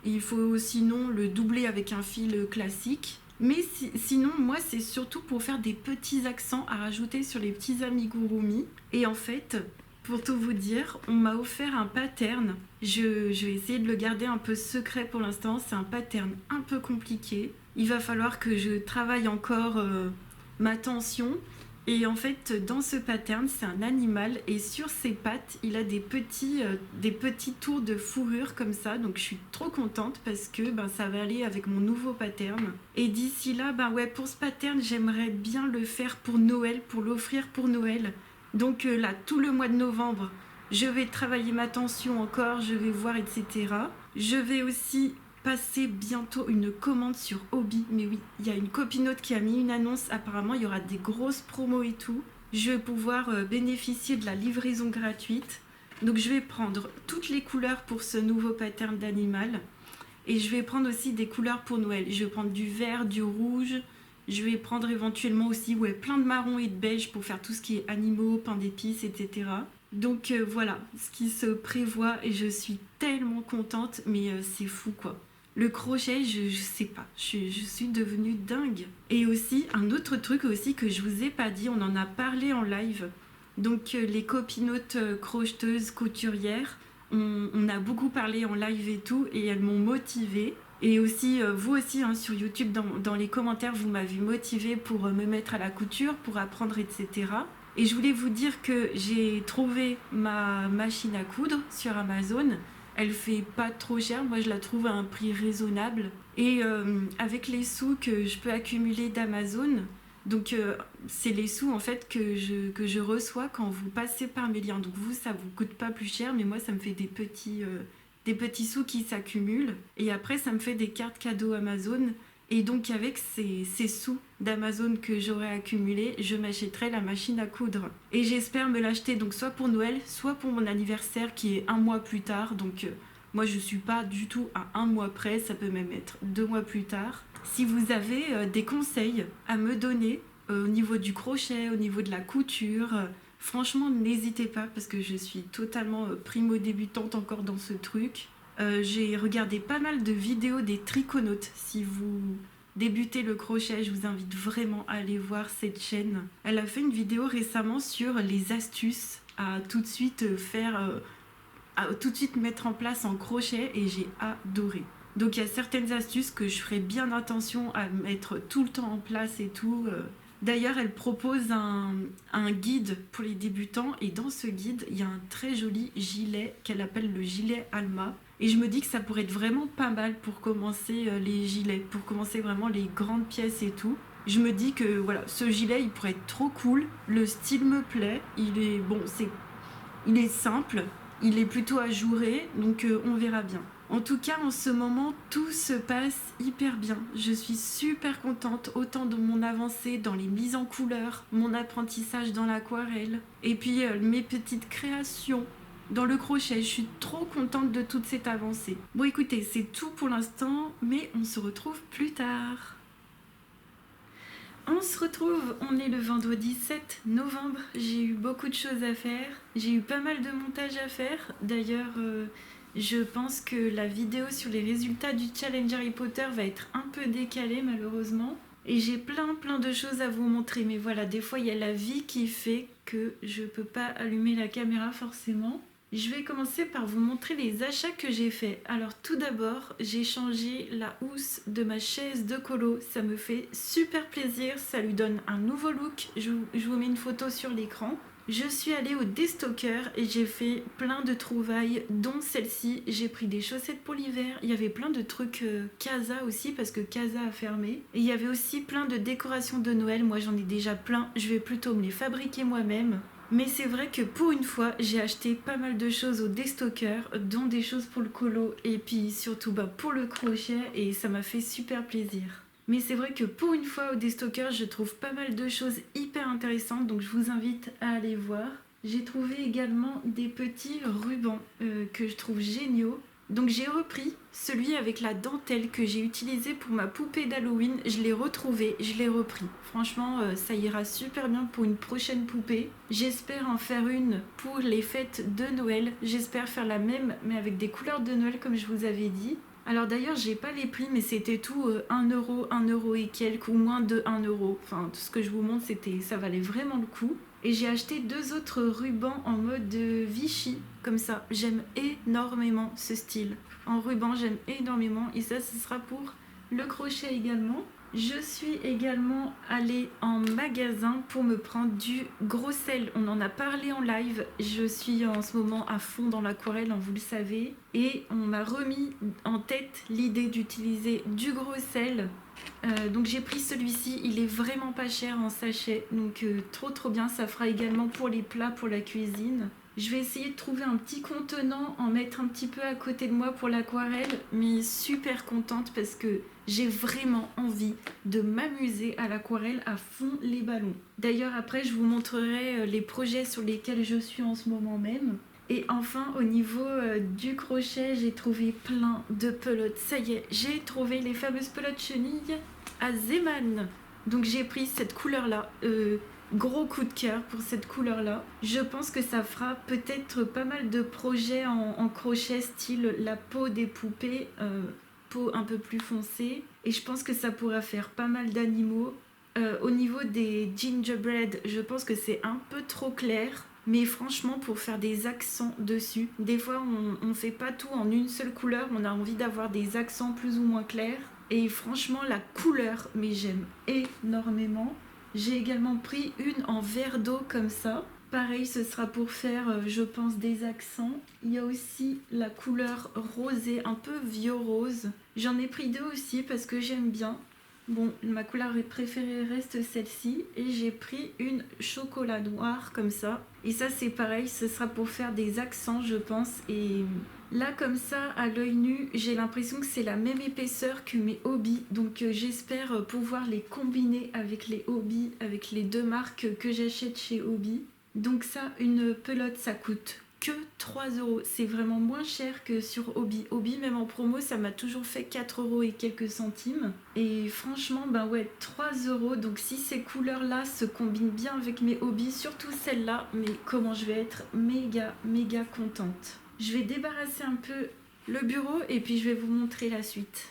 [SPEAKER 1] Et il faut sinon le doubler avec un fil classique. Mais sinon, moi, c'est surtout pour faire des petits accents à rajouter sur les petits amigurumi. Et en fait, pour tout vous dire, on m'a offert un pattern. Je vais essayer de le garder un peu secret pour l'instant. C'est un pattern un peu compliqué. Il va falloir que je travaille encore ma tension. Et en fait, dans ce pattern, c'est un animal et sur ses pattes, il a des petits tours de fourrure comme ça. Donc je suis trop contente parce que ça va aller avec mon nouveau pattern. Et d'ici là, ouais, pour ce pattern, j'aimerais bien le faire pour Noël, pour l'offrir pour Noël. Donc là, tout le mois de novembre, je vais travailler ma tension encore, je vais voir, etc. Je vais aussi passer bientôt une commande sur Hobby. Mais oui, il y a une copinote qui a mis une annonce. Apparemment, il y aura des grosses promos et tout. Je vais pouvoir bénéficier de la livraison gratuite. Donc, je vais prendre toutes les couleurs pour ce nouveau pattern d'animal. Et je vais prendre aussi des couleurs pour Noël. Je vais prendre du vert, du rouge. Je vais prendre éventuellement aussi plein de marron et de beige pour faire tout ce qui est animaux, pain d'épices, etc. Donc voilà ce qui se prévoit et je suis tellement contente, mais c'est fou quoi. Le crochet, je sais pas, je suis devenue dingue. Et aussi, un autre truc aussi que je vous ai pas dit, on en a parlé en live. Donc les copinotes crocheteuses, couturières, on a beaucoup parlé en live et tout, et elles m'ont motivée. Et aussi, vous aussi, sur YouTube, dans les commentaires, vous m'avez motivée pour me mettre à la couture, pour apprendre, etc. Et je voulais vous dire que j'ai trouvé ma machine à coudre sur Amazon. Elle fait pas trop cher, moi je la trouve à un prix raisonnable. Et avec les sous que je peux accumuler d'Amazon, donc c'est les sous en fait que je reçois quand vous passez par mes liens. Donc vous, ça vous coûte pas plus cher, mais moi ça me fait des petits sous qui s'accumulent. Et après ça me fait des cartes cadeaux Amazon. Et donc avec ces sous d'Amazon que j'aurais accumulés, je m'achèterai la machine à coudre. Et j'espère me l'acheter donc soit pour Noël, soit pour mon anniversaire qui est un mois plus tard. Donc moi je suis pas du tout à un mois près, ça peut même être 2 mois plus tard. Si vous avez des conseils à me donner au niveau du crochet, au niveau de la couture, franchement n'hésitez pas parce que je suis totalement primo-débutante encore dans ce truc. J'ai regardé pas mal de vidéos des triconautes. Si vous débutez le crochet, je vous invite vraiment à aller voir cette chaîne. Elle a fait une vidéo récemment sur les astuces à tout de suite mettre en place en crochet et j'ai adoré. Donc il y a certaines astuces que je ferai bien attention à mettre tout le temps en place et tout. D'ailleurs, elle propose un guide pour les débutants et dans ce guide, il y a un très joli gilet qu'elle appelle le gilet Alma. Et je me dis que ça pourrait être vraiment pas mal pour commencer les gilets, pour commencer vraiment les grandes pièces et tout. Je me dis que voilà, ce gilet, il pourrait être trop cool. Le style me plaît. Il est simple, il est plutôt ajouré, donc on verra bien. En tout cas, en ce moment, tout se passe hyper bien. Je suis super contente, autant de mon avancée dans les mises en couleur, mon apprentissage dans l'aquarelle, et puis mes petites créations dans le crochet. Je suis trop contente de toute cette avancée. Bon écoutez, c'est tout pour l'instant, mais on se retrouve plus tard. On se retrouve, on est le vendredi 7 novembre. J'ai eu beaucoup de choses à faire. J'ai eu pas mal de montage à faire. D'ailleurs, je pense que la vidéo sur les résultats du challenge Harry Potter va être un peu décalée malheureusement. Et j'ai plein de choses à vous montrer. Mais voilà, des fois il y a la vie qui fait que je peux pas allumer la caméra forcément. Je vais commencer par vous montrer les achats que j'ai faits. Alors tout d'abord, j'ai changé la housse de ma chaise de colo. Ça me fait super plaisir, ça lui donne un nouveau look. Je vous mets une photo sur l'écran. Je suis allée au Destocker et j'ai fait plein de trouvailles, dont celle-ci. J'ai pris des chaussettes pour l'hiver. Il y avait plein de trucs Casa aussi parce que Casa a fermé. Et il y avait aussi plein de décorations de Noël. Moi j'en ai déjà plein. Je vais plutôt me les fabriquer moi-même. Mais c'est vrai que pour une fois, j'ai acheté pas mal de choses au Destocker, dont des choses pour le colo et puis surtout pour le crochet et ça m'a fait super plaisir. Mais c'est vrai que pour une fois au Destocker, je trouve pas mal de choses hyper intéressantes, donc je vous invite à aller voir. J'ai trouvé également des petits rubans que je trouve géniaux. Donc j'ai repris celui avec la dentelle que j'ai utilisé pour ma poupée d'Halloween. Je l'ai retrouvé, je l'ai repris. Franchement, ça ira super bien pour une prochaine poupée. J'espère en faire une pour les fêtes de Noël. J'espère faire la même, mais avec des couleurs de Noël comme je vous avais dit. Alors d'ailleurs, j'ai pas les prix, mais c'était tout 1€, 1€ et quelques, ou moins de 1€. Enfin, tout ce que je vous montre, ça valait vraiment le coup. Et j'ai acheté 2 autres rubans en mode Vichy, comme ça. J'aime énormément ce style. En ruban, j'aime énormément. Et ça, ce sera pour le crochet également. Je suis également allée en magasin pour me prendre du gros sel. On en a parlé en live. Je suis en ce moment à fond dans l'aquarelle, vous le savez. Et on m'a remis en tête l'idée d'utiliser du gros sel. Donc j'ai pris celui-ci. Il est vraiment pas cher en sachet. Donc trop bien. Ça fera également pour les plats, pour la cuisine. Je vais essayer de trouver un petit contenant, en mettre un petit peu à côté de moi pour l'aquarelle, mais super contente parce que j'ai vraiment envie de m'amuser à l'aquarelle à fond les ballons. D'ailleurs, après, je vous montrerai les projets sur lesquels je suis en ce moment même. Et enfin, au niveau du crochet, j'ai trouvé plein de pelotes. Ça y est, j'ai trouvé les fameuses pelotes chenilles à Zeman. Donc j'ai pris cette couleur-là. Gros coup de cœur pour cette couleur là. Je pense que ça fera peut-être pas mal de projets en crochet style la peau des poupées, peau un peu plus foncée, et je pense que ça pourra faire pas mal d'animaux. Au niveau des gingerbread, je pense que c'est un peu trop clair, mais franchement pour faire des accents dessus, des fois on fait pas tout en une seule couleur, on a envie d'avoir des accents plus ou moins clairs, et franchement la couleur, mais j'aime énormément. J'ai également pris une en verre d'eau comme ça. Pareil, ce sera pour faire, je pense, des accents. Il y a aussi la couleur rosée, un peu vieux rose. J'en ai pris deux aussi parce que j'aime bien. Bon, ma couleur préférée reste celle-ci. Et j'ai pris une chocolat noir comme ça. Et ça, c'est pareil, ce sera pour faire des accents, je pense. Et là, comme ça, à l'œil nu, j'ai l'impression que c'est la même épaisseur que mes hobbies. Donc j'espère pouvoir les combiner avec les hobbies, avec les deux marques que j'achète chez Hobby. Donc ça, une pelote, ça coûte que 3 €. C'est vraiment moins cher que sur Hobby. Hobby, même en promo, ça m'a toujours fait 4 € et quelques centimes. Et franchement, 3 €. Donc si ces couleurs-là se combinent bien avec mes hobbies, surtout celle-là, mais comment je vais être méga contente. Je vais débarrasser un peu le bureau et puis je vais vous montrer la suite.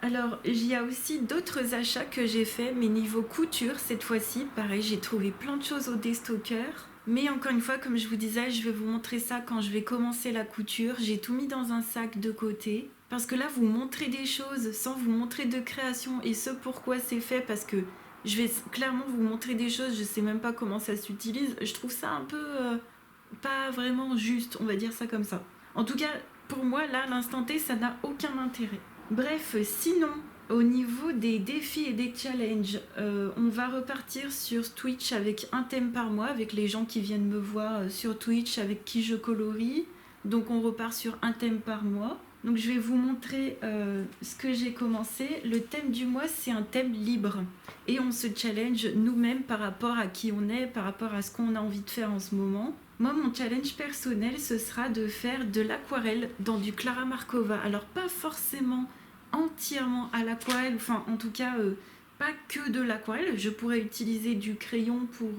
[SPEAKER 1] Alors, il y a aussi d'autres achats que j'ai fait, mais niveau couture, cette fois-ci, pareil, j'ai trouvé plein de choses au déstockeur. Mais encore une fois, comme je vous disais, je vais vous montrer ça quand je vais commencer la couture. J'ai tout mis dans un sac de côté. Parce que là, vous montrez des choses sans vous montrer de création et ce pourquoi c'est fait, parce que je vais clairement vous montrer des choses, je sais même pas comment ça s'utilise. Je trouve ça un peu pas vraiment juste, on va dire ça comme ça. En tout cas, pour moi, là, à l'instant T, ça n'a aucun intérêt. Bref, sinon, au niveau des défis et des challenges, on va repartir sur Twitch avec un thème par mois, avec les gens qui viennent me voir sur Twitch, avec qui je colorie. Donc on repart sur un thème par mois. Donc je vais vous montrer ce que j'ai commencé. Le thème du mois, c'est un thème libre. Et on se challenge nous-mêmes par rapport à qui on est, par rapport à ce qu'on a envie de faire en ce moment. Moi, mon challenge personnel, ce sera de faire de l'aquarelle dans du Clara Markova. Alors, pas forcément entièrement à l'aquarelle, enfin, en tout cas, pas que de l'aquarelle. Je pourrais utiliser du crayon pour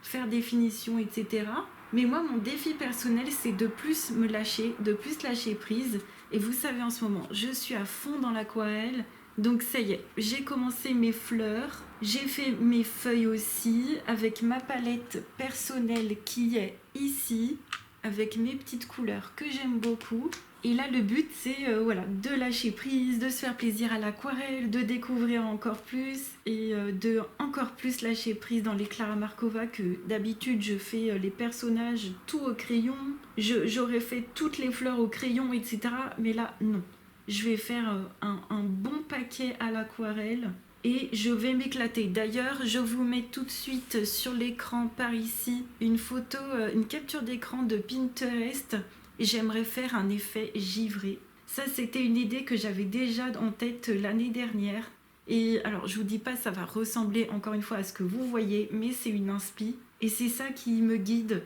[SPEAKER 1] faire des finitions, etc. Mais moi, mon défi personnel, c'est de plus me lâcher, de plus lâcher prise. Et vous savez, en ce moment, je suis à fond dans l'aquarelle. Donc ça y est, j'ai commencé mes fleurs, j'ai fait mes feuilles aussi avec ma palette personnelle qui est ici, avec mes petites couleurs que j'aime beaucoup. Et là le but c'est de lâcher prise, de se faire plaisir à l'aquarelle, de découvrir encore plus et de encore plus lâcher prise dans les Clara Markova, que d'habitude je fais les personnages tout au crayon, j'aurais fait toutes les fleurs au crayon, etc. Mais là non. Je vais faire un bon paquet à l'aquarelle et je vais m'éclater. D'ailleurs, je vous mets tout de suite sur l'écran par ici une photo, une capture d'écran de Pinterest. J'aimerais faire un effet givré. Ça, c'était une idée que j'avais déjà en tête l'année dernière. Et alors, je vous dis pas, ça va ressembler encore une fois à ce que vous voyez, mais c'est une inspi. Et c'est ça qui me guide.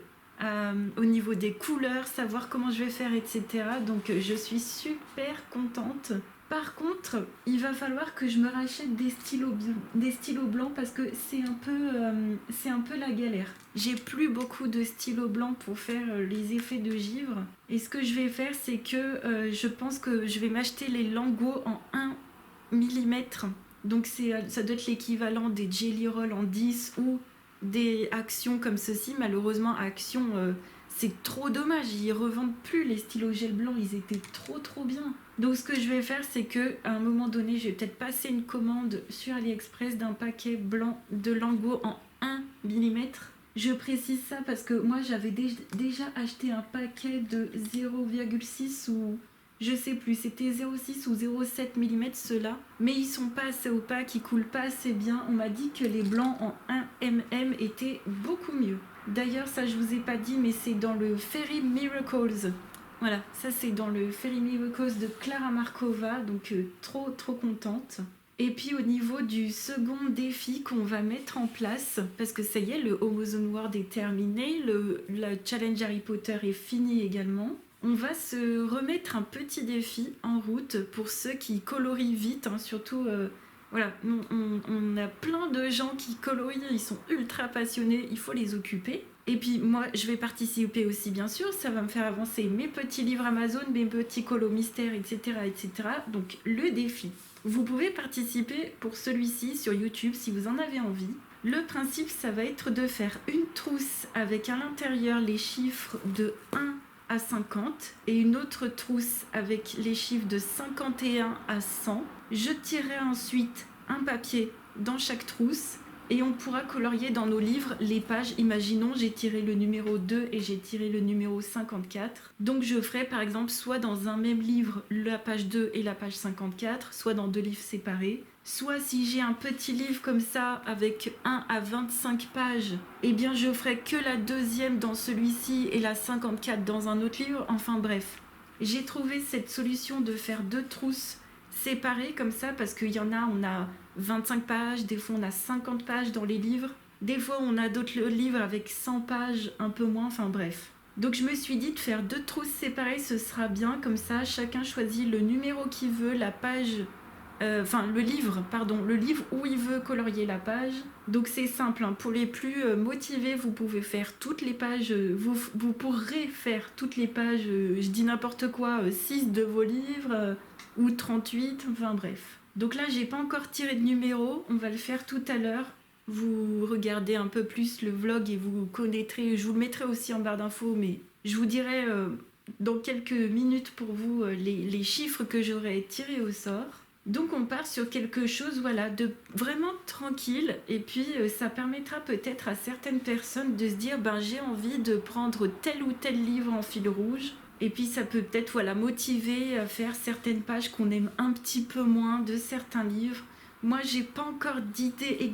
[SPEAKER 1] Au niveau des couleurs, savoir comment je vais faire, etc. Donc je suis super contente. Par contre, il va falloir que je me rachète des stylos blancs parce que c'est un peu la galère. J'ai plus beaucoup de stylos blancs pour faire les effets de givre. Et ce que je vais faire, c'est que je pense que je vais m'acheter les lingots en 1 mm. Donc ça doit être l'équivalent des Jelly Roll en 10 ou des actions comme ceci. Malheureusement, Action, c'est trop dommage, ils revendent plus les stylos gel blanc, ils étaient trop bien. Donc ce que je vais faire, c'est que à un moment donné, je vais peut-être passer une commande sur AliExpress d'un paquet blanc de lingots en 1 mm. Je précise ça parce que moi j'avais déjà acheté un paquet de 0,6 ou je sais plus, c'était 0,6 ou 0,7 mm ceux-là, mais ils sont pas assez opaques, ils coulent pas assez bien. On m'a dit que les blancs en 1 mm étaient beaucoup mieux. D'ailleurs, ça je vous ai pas dit, mais c'est dans le Fairy Miracles. Voilà, ça c'est dans le Fairy Miracles de Clara Markova, donc trop contente. Et puis au niveau du second défi qu'on va mettre en place, parce que ça y est, le Homozone World est terminé, le challenge Harry Potter est fini également. On va se remettre un petit défi en route pour ceux qui colorient vite, hein, surtout... voilà, on a plein de gens qui colorient, ils sont ultra passionnés, il faut les occuper. Et puis moi, je vais participer aussi, bien sûr, ça va me faire avancer mes petits livres Amazon, mes petits colos mystères, etc., etc. Donc le défi. Vous pouvez participer pour celui-ci sur YouTube si vous en avez envie. Le principe, ça va être de faire une trousse avec à l'intérieur les chiffres de 1 à 50 et une autre trousse avec les chiffres de 51 à 100. Je tirerai ensuite un papier dans chaque trousse et on pourra colorier dans nos livres les pages. Imaginons, j'ai tiré le numéro 2 et j'ai tiré le numéro 54. Donc je ferai par exemple soit dans un même livre la page 2 et la page 54, soit dans 2 livres séparés. Soit si j'ai un petit livre comme ça avec 1 à 25 pages, eh bien je ferai que la deuxième dans celui-ci et la 54 dans un autre livre. Enfin bref, j'ai trouvé cette solution de faire 2 trousses séparées comme ça parce qu'il y en a, on a 25 pages, des fois on a 50 pages dans les livres, des fois on a d'autres livres avec 100 pages, un peu moins, enfin bref. Donc je me suis dit de faire 2 trousses séparées, ce sera bien, comme ça chacun choisit le numéro qu'il veut, la page... le livre où il veut colorier la page. Donc c'est simple, hein. Pour les plus motivés, vous pouvez faire toutes les pages, vous pourrez faire toutes les pages, je dis n'importe quoi, 6 de vos livres, ou 38, enfin bref. Donc là, j'ai pas encore tiré de numéro, on va le faire tout à l'heure. Vous regardez un peu plus le vlog et vous connaîtrez, je vous le mettrai aussi en barre d'infos, mais je vous dirai dans quelques minutes pour vous les chiffres que j'aurai tirés au sort. Donc on part sur quelque chose voilà, de vraiment tranquille et puis ça permettra peut-être à certaines personnes de se dire j'ai envie de prendre tel ou tel livre en fil rouge et puis ça peut peut-être motiver à faire certaines pages qu'on aime un petit peu moins de certains livres. Moi j'ai pas encore d'idée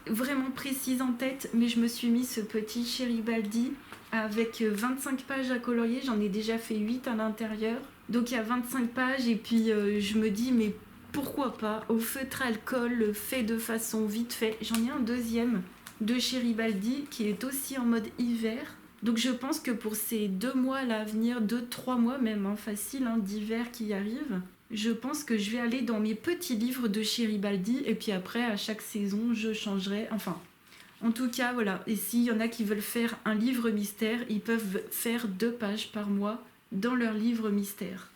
[SPEAKER 1] vraiment précise en tête, mais je me suis mis ce petit Cheribaldi avec 25 pages à colorier, j'en ai déjà fait 8 à l'intérieur, donc il y a 25 pages et puis je me dis mais pourquoi pas, au feutre alcool, fait de façon vite fait. J'en ai un deuxième de Cheribaldi qui est aussi en mode hiver. Donc je pense que pour ces 2 mois là à venir, 2-3 mois même, facile, d'hiver qui arrive, je pense que je vais aller dans mes petits livres de Cheribaldi et puis après à chaque saison je changerai. Enfin, en tout cas voilà. Et s'il y en a qui veulent faire un livre mystère, ils peuvent faire 2 pages par mois dans leur livre mystère.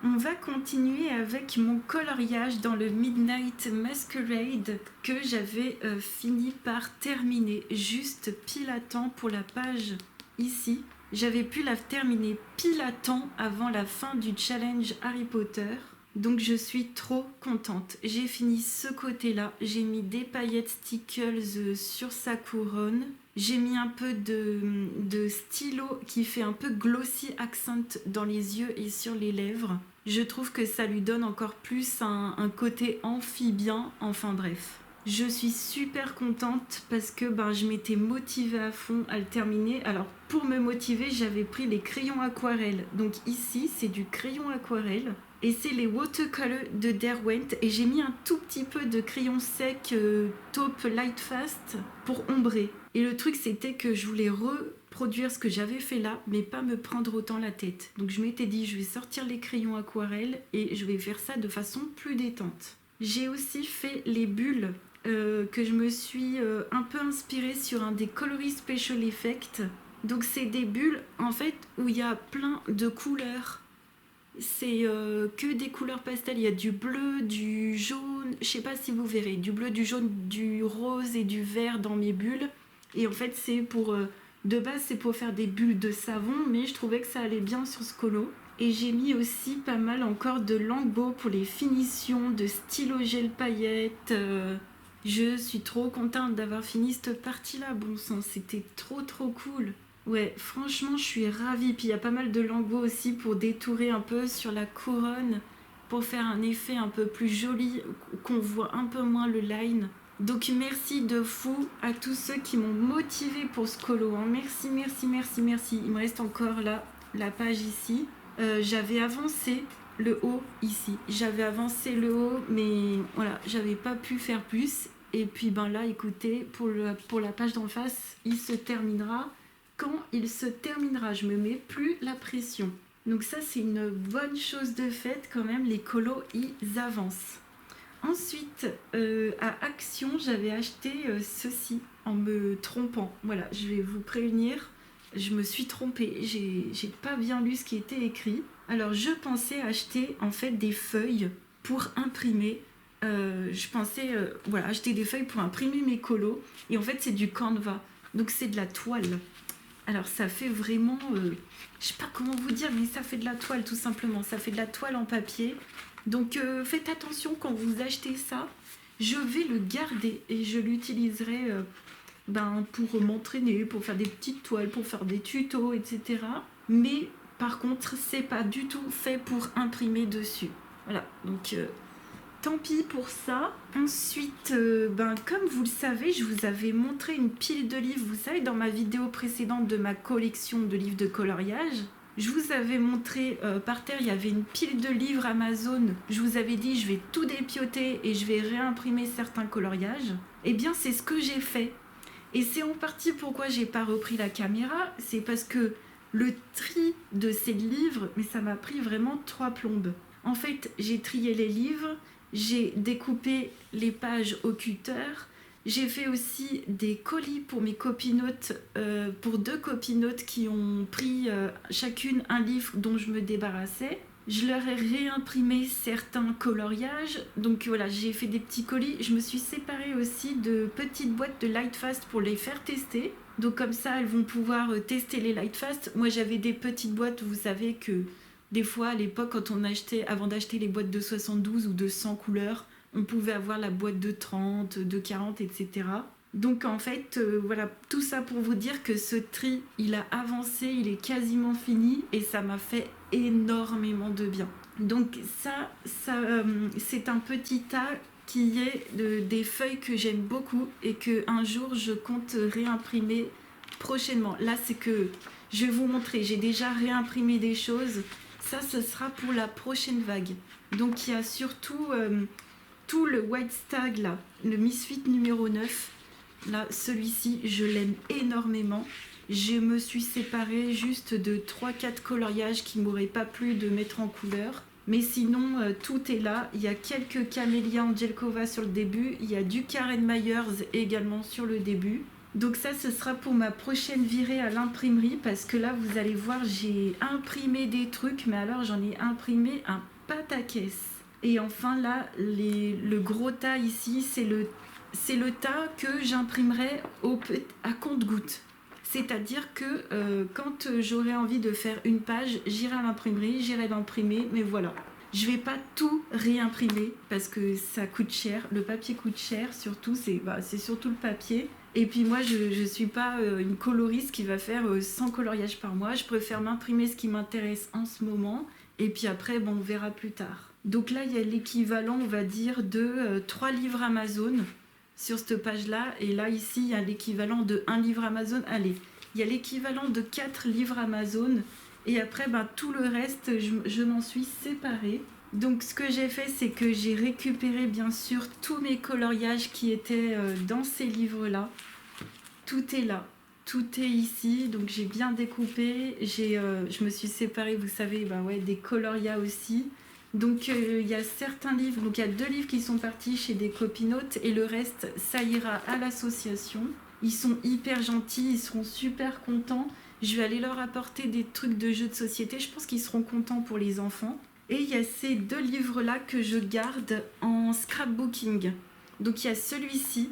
[SPEAKER 1] On va continuer avec mon coloriage dans le Midnight Masquerade que j'avais fini par terminer juste pile à temps pour la page ici. J'avais pu la terminer pile à temps avant la fin du challenge Harry Potter. Donc je suis trop contente. J'ai fini ce côté-là. J'ai mis des paillettes stickles sur sa couronne. J'ai mis un peu de stylo qui fait un peu glossy accent dans les yeux et sur les lèvres. Je trouve que ça lui donne encore plus un côté amphibien. Enfin bref. Je suis super contente parce que je m'étais motivée à fond à le terminer. Alors pour me motiver, j'avais pris les crayons aquarelles. Donc ici, c'est du crayon aquarelle. Et c'est les watercolor de Derwent. Et j'ai mis un tout petit peu de crayon sec taupe light fast pour ombrer. Et le truc, c'était que je voulais reproduire ce que j'avais fait là, mais pas me prendre autant la tête. Donc je m'étais dit, je vais sortir les crayons aquarelles et je vais faire ça de façon plus détente. J'ai aussi fait les bulles que je me suis un peu inspirée sur un des Coloris Special Effects. Donc c'est des bulles en fait où il y a plein de couleurs. C'est que des couleurs pastel. Il y a du bleu, du jaune, je sais pas si vous verrez, du bleu, du jaune, du rose et du vert dans mes bulles. Et en fait c'est pour De base, c'est pour faire des bulles de savon, mais je trouvais que ça allait bien sur ce colo. Et j'ai mis aussi pas mal encore de Longbow pour les finitions, de stylo gel paillettes. Je suis trop contente d'avoir fini cette partie-là, bon sang, c'était trop cool. Ouais, franchement, je suis ravie. Puis il y a pas mal de Longbow aussi pour détourer un peu sur la couronne, pour faire un effet un peu plus joli, qu'on voit un peu moins le line. Donc merci de fou à tous ceux qui m'ont motivé pour ce colo. Hein. Merci. Il me reste encore là la page ici. J'avais avancé le haut ici. J'avais avancé le haut, mais voilà, j'avais pas pu faire plus. Et puis ben là, écoutez, pour la page d'en face, il se terminera quand il se terminera. Je me mets plus la pression. Donc ça, c'est une bonne chose de fait quand même. Les colos, ils avancent. Ensuite, à Action, j'avais acheté ceci en me trompant. Voilà, je vais vous prévenir, je me suis trompée. J'ai pas bien lu ce qui était écrit. Alors, je pensais acheter en fait des feuilles pour imprimer. Je pensais acheter des feuilles pour imprimer mes colos. Et en fait, c'est du Canva. Donc, c'est de la toile. Alors, ça fait vraiment... je sais pas comment vous dire, mais ça fait de la toile tout simplement. Ça fait de la toile en papier. Donc faites attention quand vous achetez ça, je vais le garder et je l'utiliserai pour m'entraîner, pour faire des petites toiles, pour faire des tutos, etc. Mais par contre, c'est pas du tout fait pour imprimer dessus. Voilà, donc tant pis pour ça. Ensuite, comme vous le savez, je vous avais montré une pile de livres. Vous savez, dans ma vidéo précédente de ma collection de livres de coloriage, je vous avais montré par terre, il y avait une pile de livres Amazon. Je vous avais dit, je vais tout dépioter et je vais réimprimer certains coloriages. Eh bien, c'est ce que j'ai fait. Et c'est en partie pourquoi j'ai pas repris la caméra. C'est parce que le tri de ces livres, mais ça m'a pris vraiment 3 plombes. En fait, j'ai trié les livres, j'ai découpé les pages au cutter. J'ai fait aussi des colis pour mes copinotes, pour 2 copinotes qui ont pris chacune un livre dont je me débarrassais. Je leur ai réimprimé certains coloriages. Donc voilà, j'ai fait des petits colis. Je me suis séparée aussi de petites boîtes de Lightfast pour les faire tester. Donc comme ça, elles vont pouvoir tester les Lightfast. Moi, j'avais des petites boîtes, vous savez que des fois, à l'époque, quand on achetait, avant d'acheter les boîtes de 72 ou de 100 couleurs, on pouvait avoir la boîte de 30, de 40, etc. Donc en fait, voilà, tout ça pour vous dire que ce tri, il a avancé, il est quasiment fini et ça m'a fait énormément de bien. Donc ça c'est un petit tas qui est des feuilles que j'aime beaucoup et qu'un jour je compte réimprimer prochainement. Là, c'est que je vais vous montrer, j'ai déjà réimprimé des choses. Ça, ce sera pour la prochaine vague. Donc il y a surtout... tout le White Stag là, le Misfit numéro 9, là celui-ci je l'aime énormément. Je me suis séparée juste de 3-4 coloriages qui m'auraient pas plu de mettre en couleur. Mais sinon tout est là, il y a quelques Camélia Angelkova sur le début, il y a du Karen Myers également sur le début. Donc ça, ce sera pour ma prochaine virée à l'imprimerie parce que là vous allez voir, j'ai imprimé des trucs, mais alors j'en ai imprimé un pataquès. Et enfin là, le gros tas ici, c'est le tas que j'imprimerai à compte-gouttes. C'est-à-dire que quand j'aurai envie de faire une page, j'irai à l'imprimerie, j'irai l'imprimer, mais voilà. Je vais pas tout réimprimer parce que ça coûte cher, le papier coûte cher, surtout, c'est surtout le papier. Et puis moi, je suis pas une coloriste qui va faire 100 coloriages par mois. Je préfère m'imprimer ce qui m'intéresse en ce moment. Et puis après, on verra plus tard. Donc là, il y a l'équivalent, on va dire, de 3 livres Amazon sur cette page-là. Et là, ici, il y a l'équivalent de 1 livre Amazon. Allez, il y a l'équivalent de 4 livres Amazon. Et après, tout le reste, je m'en suis séparée. Donc ce que j'ai fait, c'est que j'ai récupéré, bien sûr, tous mes coloriages qui étaient dans ces livres-là. Tout est là. Tout est ici, donc j'ai bien découpé. Je me suis séparée, vous savez, des coloria aussi. Donc il y a certains livres, donc il y a 2 livres qui sont partis chez des copinotes et le reste, ça ira à l'association. Ils sont hyper gentils, ils seront super contents. Je vais aller leur apporter des trucs de jeux de société, je pense qu'ils seront contents pour les enfants. Et il y a ces 2 livres-là que je garde en scrapbooking. Donc il y a celui-ci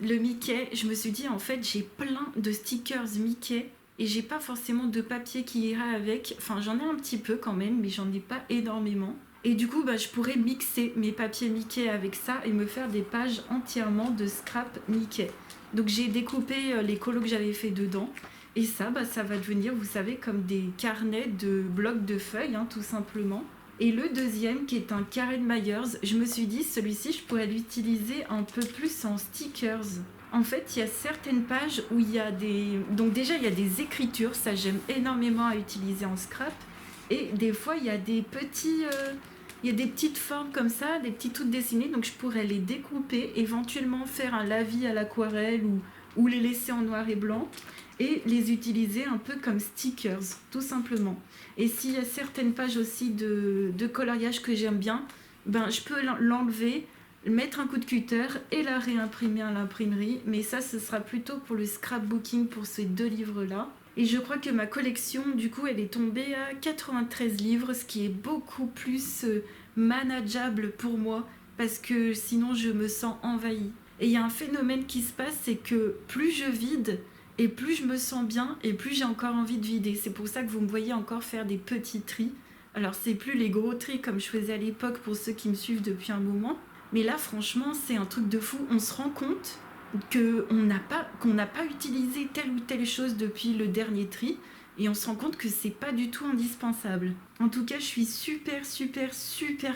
[SPEAKER 1] le Mickey, je me suis dit en fait j'ai plein de stickers Mickey et j'ai pas forcément de papier qui ira avec. Enfin j'en ai un petit peu quand même mais j'en ai pas énormément. Et du coup je pourrais mixer mes papiers Mickey avec ça et me faire des pages entièrement de scrap Mickey. Donc j'ai découpé les colos que j'avais fait dedans. Et ça va devenir, vous savez, comme des carnets de blocs de feuilles, hein, tout simplement. Et le deuxième, qui est un carré de Myers, je me suis dit, celui-ci, je pourrais l'utiliser un peu plus en stickers. En fait, il y a certaines pages où il y a des... Donc déjà, il y a des écritures, ça j'aime énormément à utiliser en scrap. Et des fois, il y a des petits... Il y a des petites formes comme ça, des petits trucs dessinés, donc je pourrais les découper, éventuellement faire un lavis à l'aquarelle ou les laisser en noir et blanc et les utiliser un peu comme stickers, tout simplement. Et s'il y a certaines pages aussi de coloriage que j'aime bien, je peux l'enlever, mettre un coup de cutter et la réimprimer à l'imprimerie. Mais ça, ce sera plutôt pour le scrapbooking pour ces 2 livres-là. Et je crois que ma collection, du coup, elle est tombée à 93 livres, ce qui est beaucoup plus manageable pour moi, parce que sinon je me sens envahie. Et il y a un phénomène qui se passe, c'est que plus je vide, et plus je me sens bien, et plus j'ai encore envie de vider. C'est pour ça que vous me voyez encore faire des petits tris. Alors c'est plus les gros tris comme je faisais à l'époque pour ceux qui me suivent depuis un moment, mais là franchement c'est un truc de fou. On se rend compte qu'on n'a pas utilisé telle ou telle chose depuis le dernier tri et on se rend compte que c'est pas du tout indispensable. En tout cas, je suis super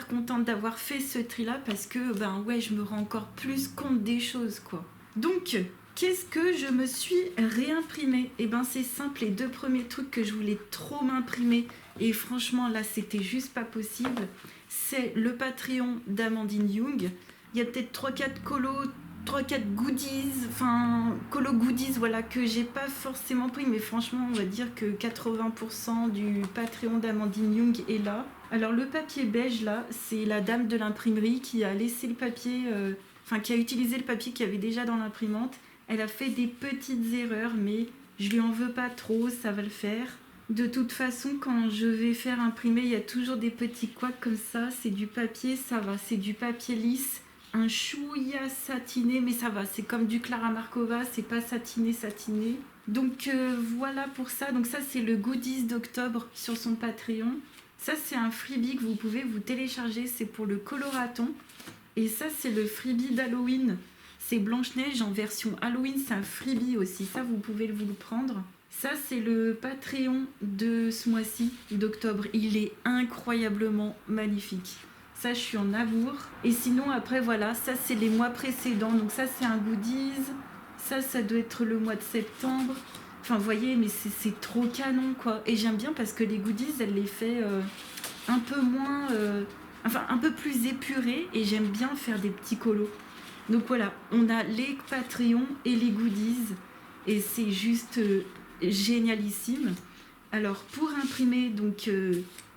[SPEAKER 1] contente d'avoir fait ce tri là parce que je me rends encore plus compte des choses quoi. Donc, qu'est-ce que je me suis réimprimé ? C'est simple, les 2 premiers trucs que je voulais trop m'imprimer et franchement là c'était juste pas possible, c'est le Patreon d'Amandine Young. Il y a peut-être 3-4 goodies, colo goodies, que j'ai pas forcément pris, mais franchement, on va dire que 80% du Patreon d'Amandine Young est là. Alors, le papier beige, là, c'est la dame de l'imprimerie qui a laissé le papier, qui a utilisé le papier qu'il y avait déjà dans l'imprimante. Elle a fait des petites erreurs, mais je lui en veux pas trop, ça va le faire. De toute façon, quand je vais faire imprimer, il y a toujours des petits couacs comme ça. C'est du papier, ça va, c'est du papier lisse. Un chouïa satiné, mais ça va, c'est comme du Clara Markova, c'est pas satiné. Donc voilà pour ça. Donc ça c'est le goodies d'octobre sur son Patreon. Ça c'est un freebie que vous pouvez vous télécharger, c'est pour le coloraton. Et ça c'est le freebie d'Halloween. C'est Blanche-Neige en version Halloween, c'est un freebie aussi, ça vous pouvez vous le prendre. Ça c'est le Patreon de ce mois-ci, d'octobre. Il est incroyablement magnifique. Ça, je suis en amour. Et sinon, après, voilà, ça, c'est les mois précédents. Donc ça, c'est un goodies. Ça doit être le mois de septembre. Enfin, vous voyez, mais c'est trop canon, quoi. Et j'aime bien parce que les goodies, elle les fait un peu moins... un peu plus épurées. Et j'aime bien faire des petits colos. Donc voilà, on a les Patreons et les goodies. Et c'est juste génialissime. Alors, pour imprimer, donc...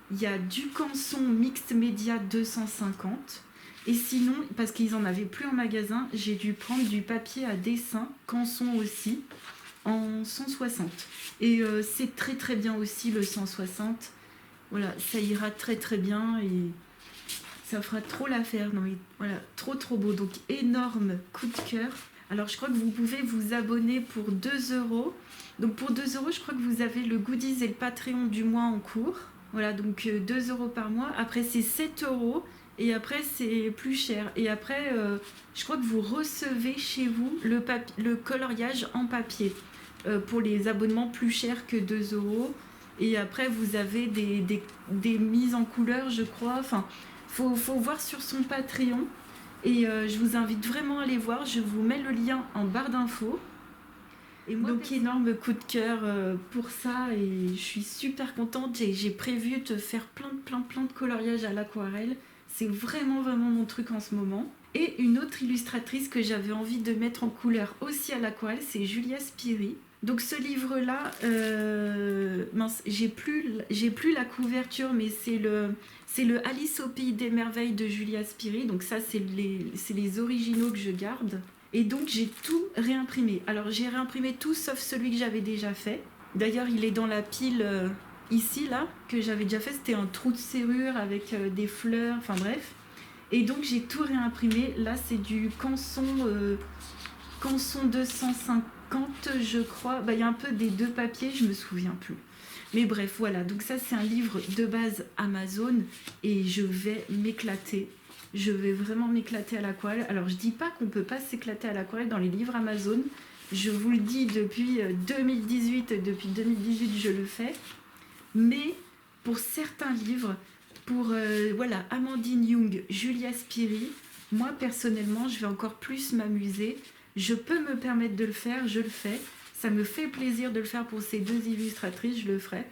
[SPEAKER 1] il y a du Canson Mixed Media 250. Et sinon, parce qu'ils n'en avaient plus en magasin, j'ai dû prendre du papier à dessin, Canson aussi, en 160. Et c'est très bien aussi le 160. Voilà, ça ira très bien et ça fera trop l'affaire. Non, voilà, trop beau. Donc, énorme coup de cœur. Alors, je crois que vous pouvez vous abonner pour 2 €. Donc, pour 2 €, je crois que vous avez le goodies et le Patreon du mois en cours. Voilà, donc 2 € par mois. Après, c'est 7 € et après, c'est plus cher. Et après, je crois que vous recevez chez vous le coloriage en papier pour les abonnements plus chers que 2 €. Et après, vous avez des mises en couleur, je crois. Enfin, faut voir sur son Patreon. Et je vous invite vraiment à aller voir. Je vous mets le lien en barre d'infos. Et moi, donc énorme coup de cœur pour ça et je suis super contente. J'ai prévu de faire plein de coloriages à l'aquarelle. C'est vraiment mon truc en ce moment. Et une autre illustratrice que j'avais envie de mettre en couleur aussi à l'aquarelle, c'est Julia Spiri. Donc ce livre-là, j'ai plus la couverture, mais c'est le Alice au pays des merveilles de Julia Spiri. Donc ça, c'est les originaux que je garde. Et donc j'ai tout réimprimé. Alors j'ai réimprimé tout sauf celui que j'avais déjà fait. D'ailleurs il est dans la pile ici là que j'avais déjà fait. C'était un trou de serrure avec des fleurs, enfin bref. Et donc j'ai tout réimprimé. Là c'est du Canson Canson 250, je crois. Bah, il y a un peu des deux papiers, je me souviens plus. Mais bref, voilà. Donc ça, c'est un livre de base Amazon et je vais m'éclater. Je vais vraiment m'éclater à l'aquarelle. Alors, je dis pas qu'on peut pas s'éclater à l'aquarelle dans les livres Amazon. Je vous le dis depuis 2018. Depuis 2018, je le fais. Mais pour certains livres, pour voilà, Amandine Young, Julia Spiri, moi, personnellement, je vais encore plus m'amuser. Je peux me permettre de le faire, je le fais. Ça me fait plaisir de le faire pour ces deux illustratrices, je le ferai.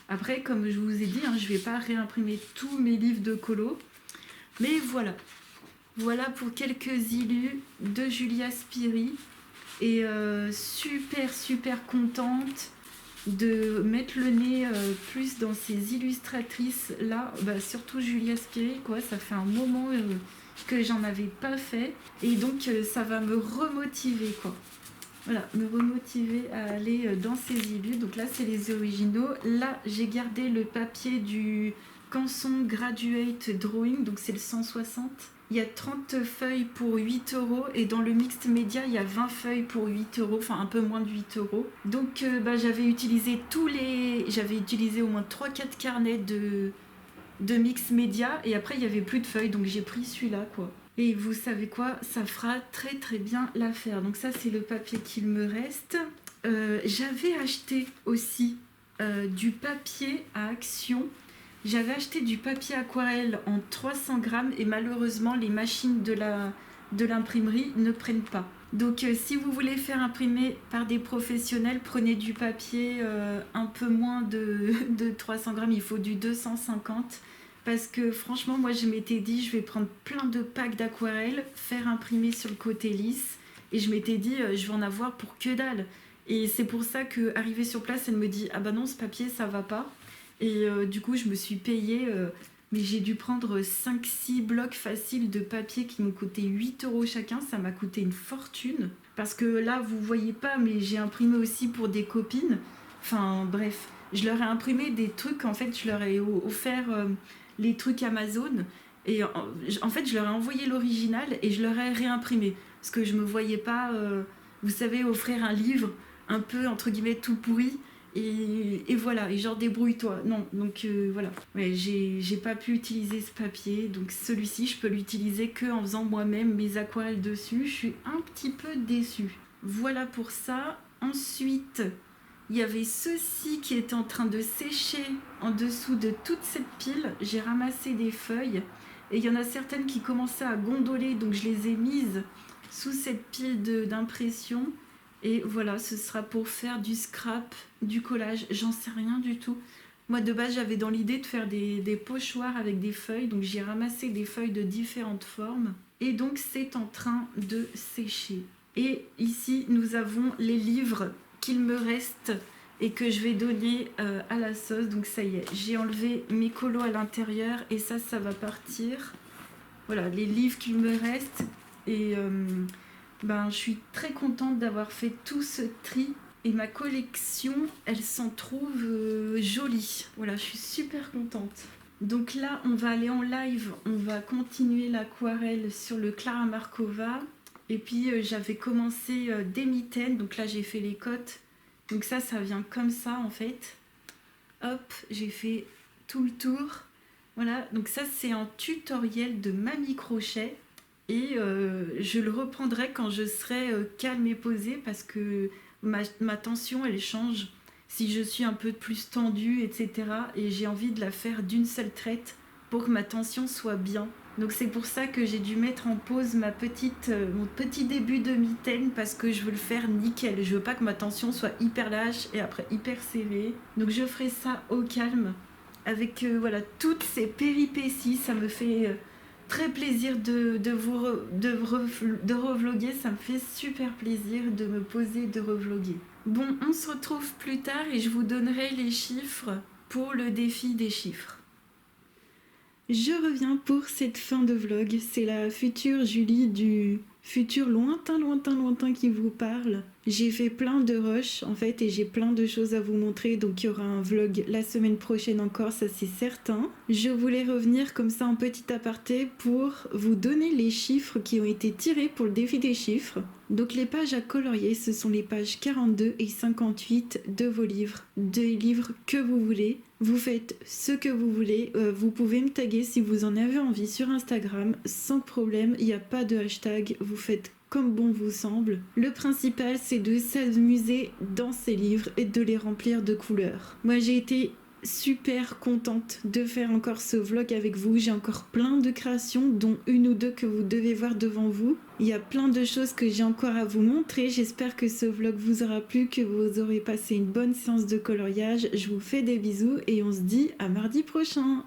[SPEAKER 1] Après, comme je vous ai dit, hein, je ne vais pas réimprimer tous mes livres de colo. Mais voilà. Voilà pour quelques illus de Julia Spiri. Et super contente de mettre le nez plus dans ces illustratrices là, bah, surtout Julia Spiri, quoi. Ça fait un moment que j'en avais pas fait et donc ça va me remotiver, quoi. Voilà, me remotiver à aller dans ces illus. Donc là, c'est les originaux. Là, j'ai gardé le papier du Canson Graduate Drawing, donc c'est le 160. Il y a 30 feuilles pour 8 € et dans le mixte média, il y a 20 feuilles pour 8 €, enfin un peu moins de 8 €. Donc j'avais utilisé j'avais utilisé au moins 3-4 carnets de mix média et après il n'y avait plus de feuilles, donc j'ai pris celui-là, quoi. Et vous savez quoi, ça fera très bien l'affaire. Donc ça, c'est le papier qu'il me reste. J'avais acheté aussi du papier à action. J'avais acheté du papier aquarelle en 300 grammes et malheureusement, les machines de l'imprimerie ne prennent pas. Donc si vous voulez faire imprimer par des professionnels, prenez du papier un peu moins de 300 grammes, il faut du 250. Parce que franchement, moi je m'étais dit, je vais prendre plein de packs d'aquarelle, faire imprimer sur le côté lisse. Et je m'étais dit, je vais en avoir pour que dalle. Et c'est pour ça qu'arrivée sur place, elle me dit, ah bah non, ce papier, ça va pas. Et du coup, je me suis payée, mais j'ai dû prendre 5-6 blocs faciles de papier qui m'ont coûté 8 € chacun. Ça m'a coûté une fortune. Parce que là, vous voyez pas, mais j'ai imprimé aussi pour des copines. Enfin, bref, je leur ai imprimé des trucs, en fait, je leur ai offert les trucs Amazon. Et en fait, je leur ai envoyé l'original et je leur ai réimprimé. Parce que je me voyais pas, vous savez, offrir un livre un peu, entre guillemets, tout pourri. Et voilà, et genre débrouille-toi. Non, donc voilà. Ouais, j'ai pas pu utiliser ce papier, donc celui-ci, je peux l'utiliser que en faisant moi-même mes aquarelles dessus. Je suis un petit peu déçue. Voilà pour ça. Ensuite, il y avait ceci qui était en train de sécher en dessous de toute cette pile. J'ai ramassé des feuilles et il y en a certaines qui commençaient à gondoler, donc je les ai mises sous cette pile d'impression. Et voilà, ce sera pour faire du scrap, du collage, j'en sais rien du tout. Moi de base j'avais dans l'idée de faire des pochoirs avec des feuilles, donc j'ai ramassé des feuilles de différentes formes. Et donc c'est en train de sécher. Et ici nous avons les livres qu'il me reste et que je vais donner à la sauce. Donc ça y est, j'ai enlevé mes colos à l'intérieur et ça va partir. Voilà, les livres qu'il me reste et... je suis très contente d'avoir fait tout ce tri et ma collection, elle s'en trouve jolie. Voilà, je suis super contente. Donc là, on va aller en live, on va continuer l'aquarelle sur le Clara Markova. Et puis j'avais commencé des mitaines, donc là j'ai fait les côtes. Donc ça vient comme ça en fait. Hop, j'ai fait tout le tour. Voilà, donc ça c'est un tutoriel de Mamie Crochet. Et je le reprendrai quand je serai calme et posée parce que ma tension, elle change si je suis un peu plus tendue, etc. Et j'ai envie de la faire d'une seule traite pour que ma tension soit bien. Donc c'est pour ça que j'ai dû mettre en pause mon petit début de mitaine parce que je veux le faire nickel. Je veux pas que ma tension soit hyper lâche et après hyper serrée. Donc je ferai ça au calme avec voilà, toutes ces péripéties. Ça me fait... très plaisir de revloguer, ça me fait super plaisir de me poser, de revloguer. Bon, on se retrouve plus tard et je vous donnerai les chiffres pour le défi des chiffres. Je reviens pour cette fin de vlog. C'est la future Julie du futur lointain qui vous parle. J'ai fait plein de rushs en fait et j'ai plein de choses à vous montrer, donc il y aura un vlog la semaine prochaine encore, ça c'est certain. Je voulais revenir comme ça en petit aparté pour vous donner les chiffres qui ont été tirés pour le défi des chiffres. Donc les pages à colorier, ce sont les pages 42 et 58 de vos livres, des livres que vous voulez. Vous faites ce que vous voulez, vous pouvez me taguer si vous en avez envie sur Instagram, sans problème, il n'y a pas de hashtag, vous faites comme bon vous semble. Le principal, c'est de s'amuser dans ces livres et de les remplir de couleurs. Moi, j'ai été super contente de faire encore ce vlog avec vous. J'ai encore plein de créations, dont une ou deux que vous devez voir devant vous. Il y a plein de choses que j'ai encore à vous montrer. J'espère que ce vlog vous aura plu, que vous aurez passé une bonne séance de coloriage. Je vous fais des bisous et on se dit à mardi prochain.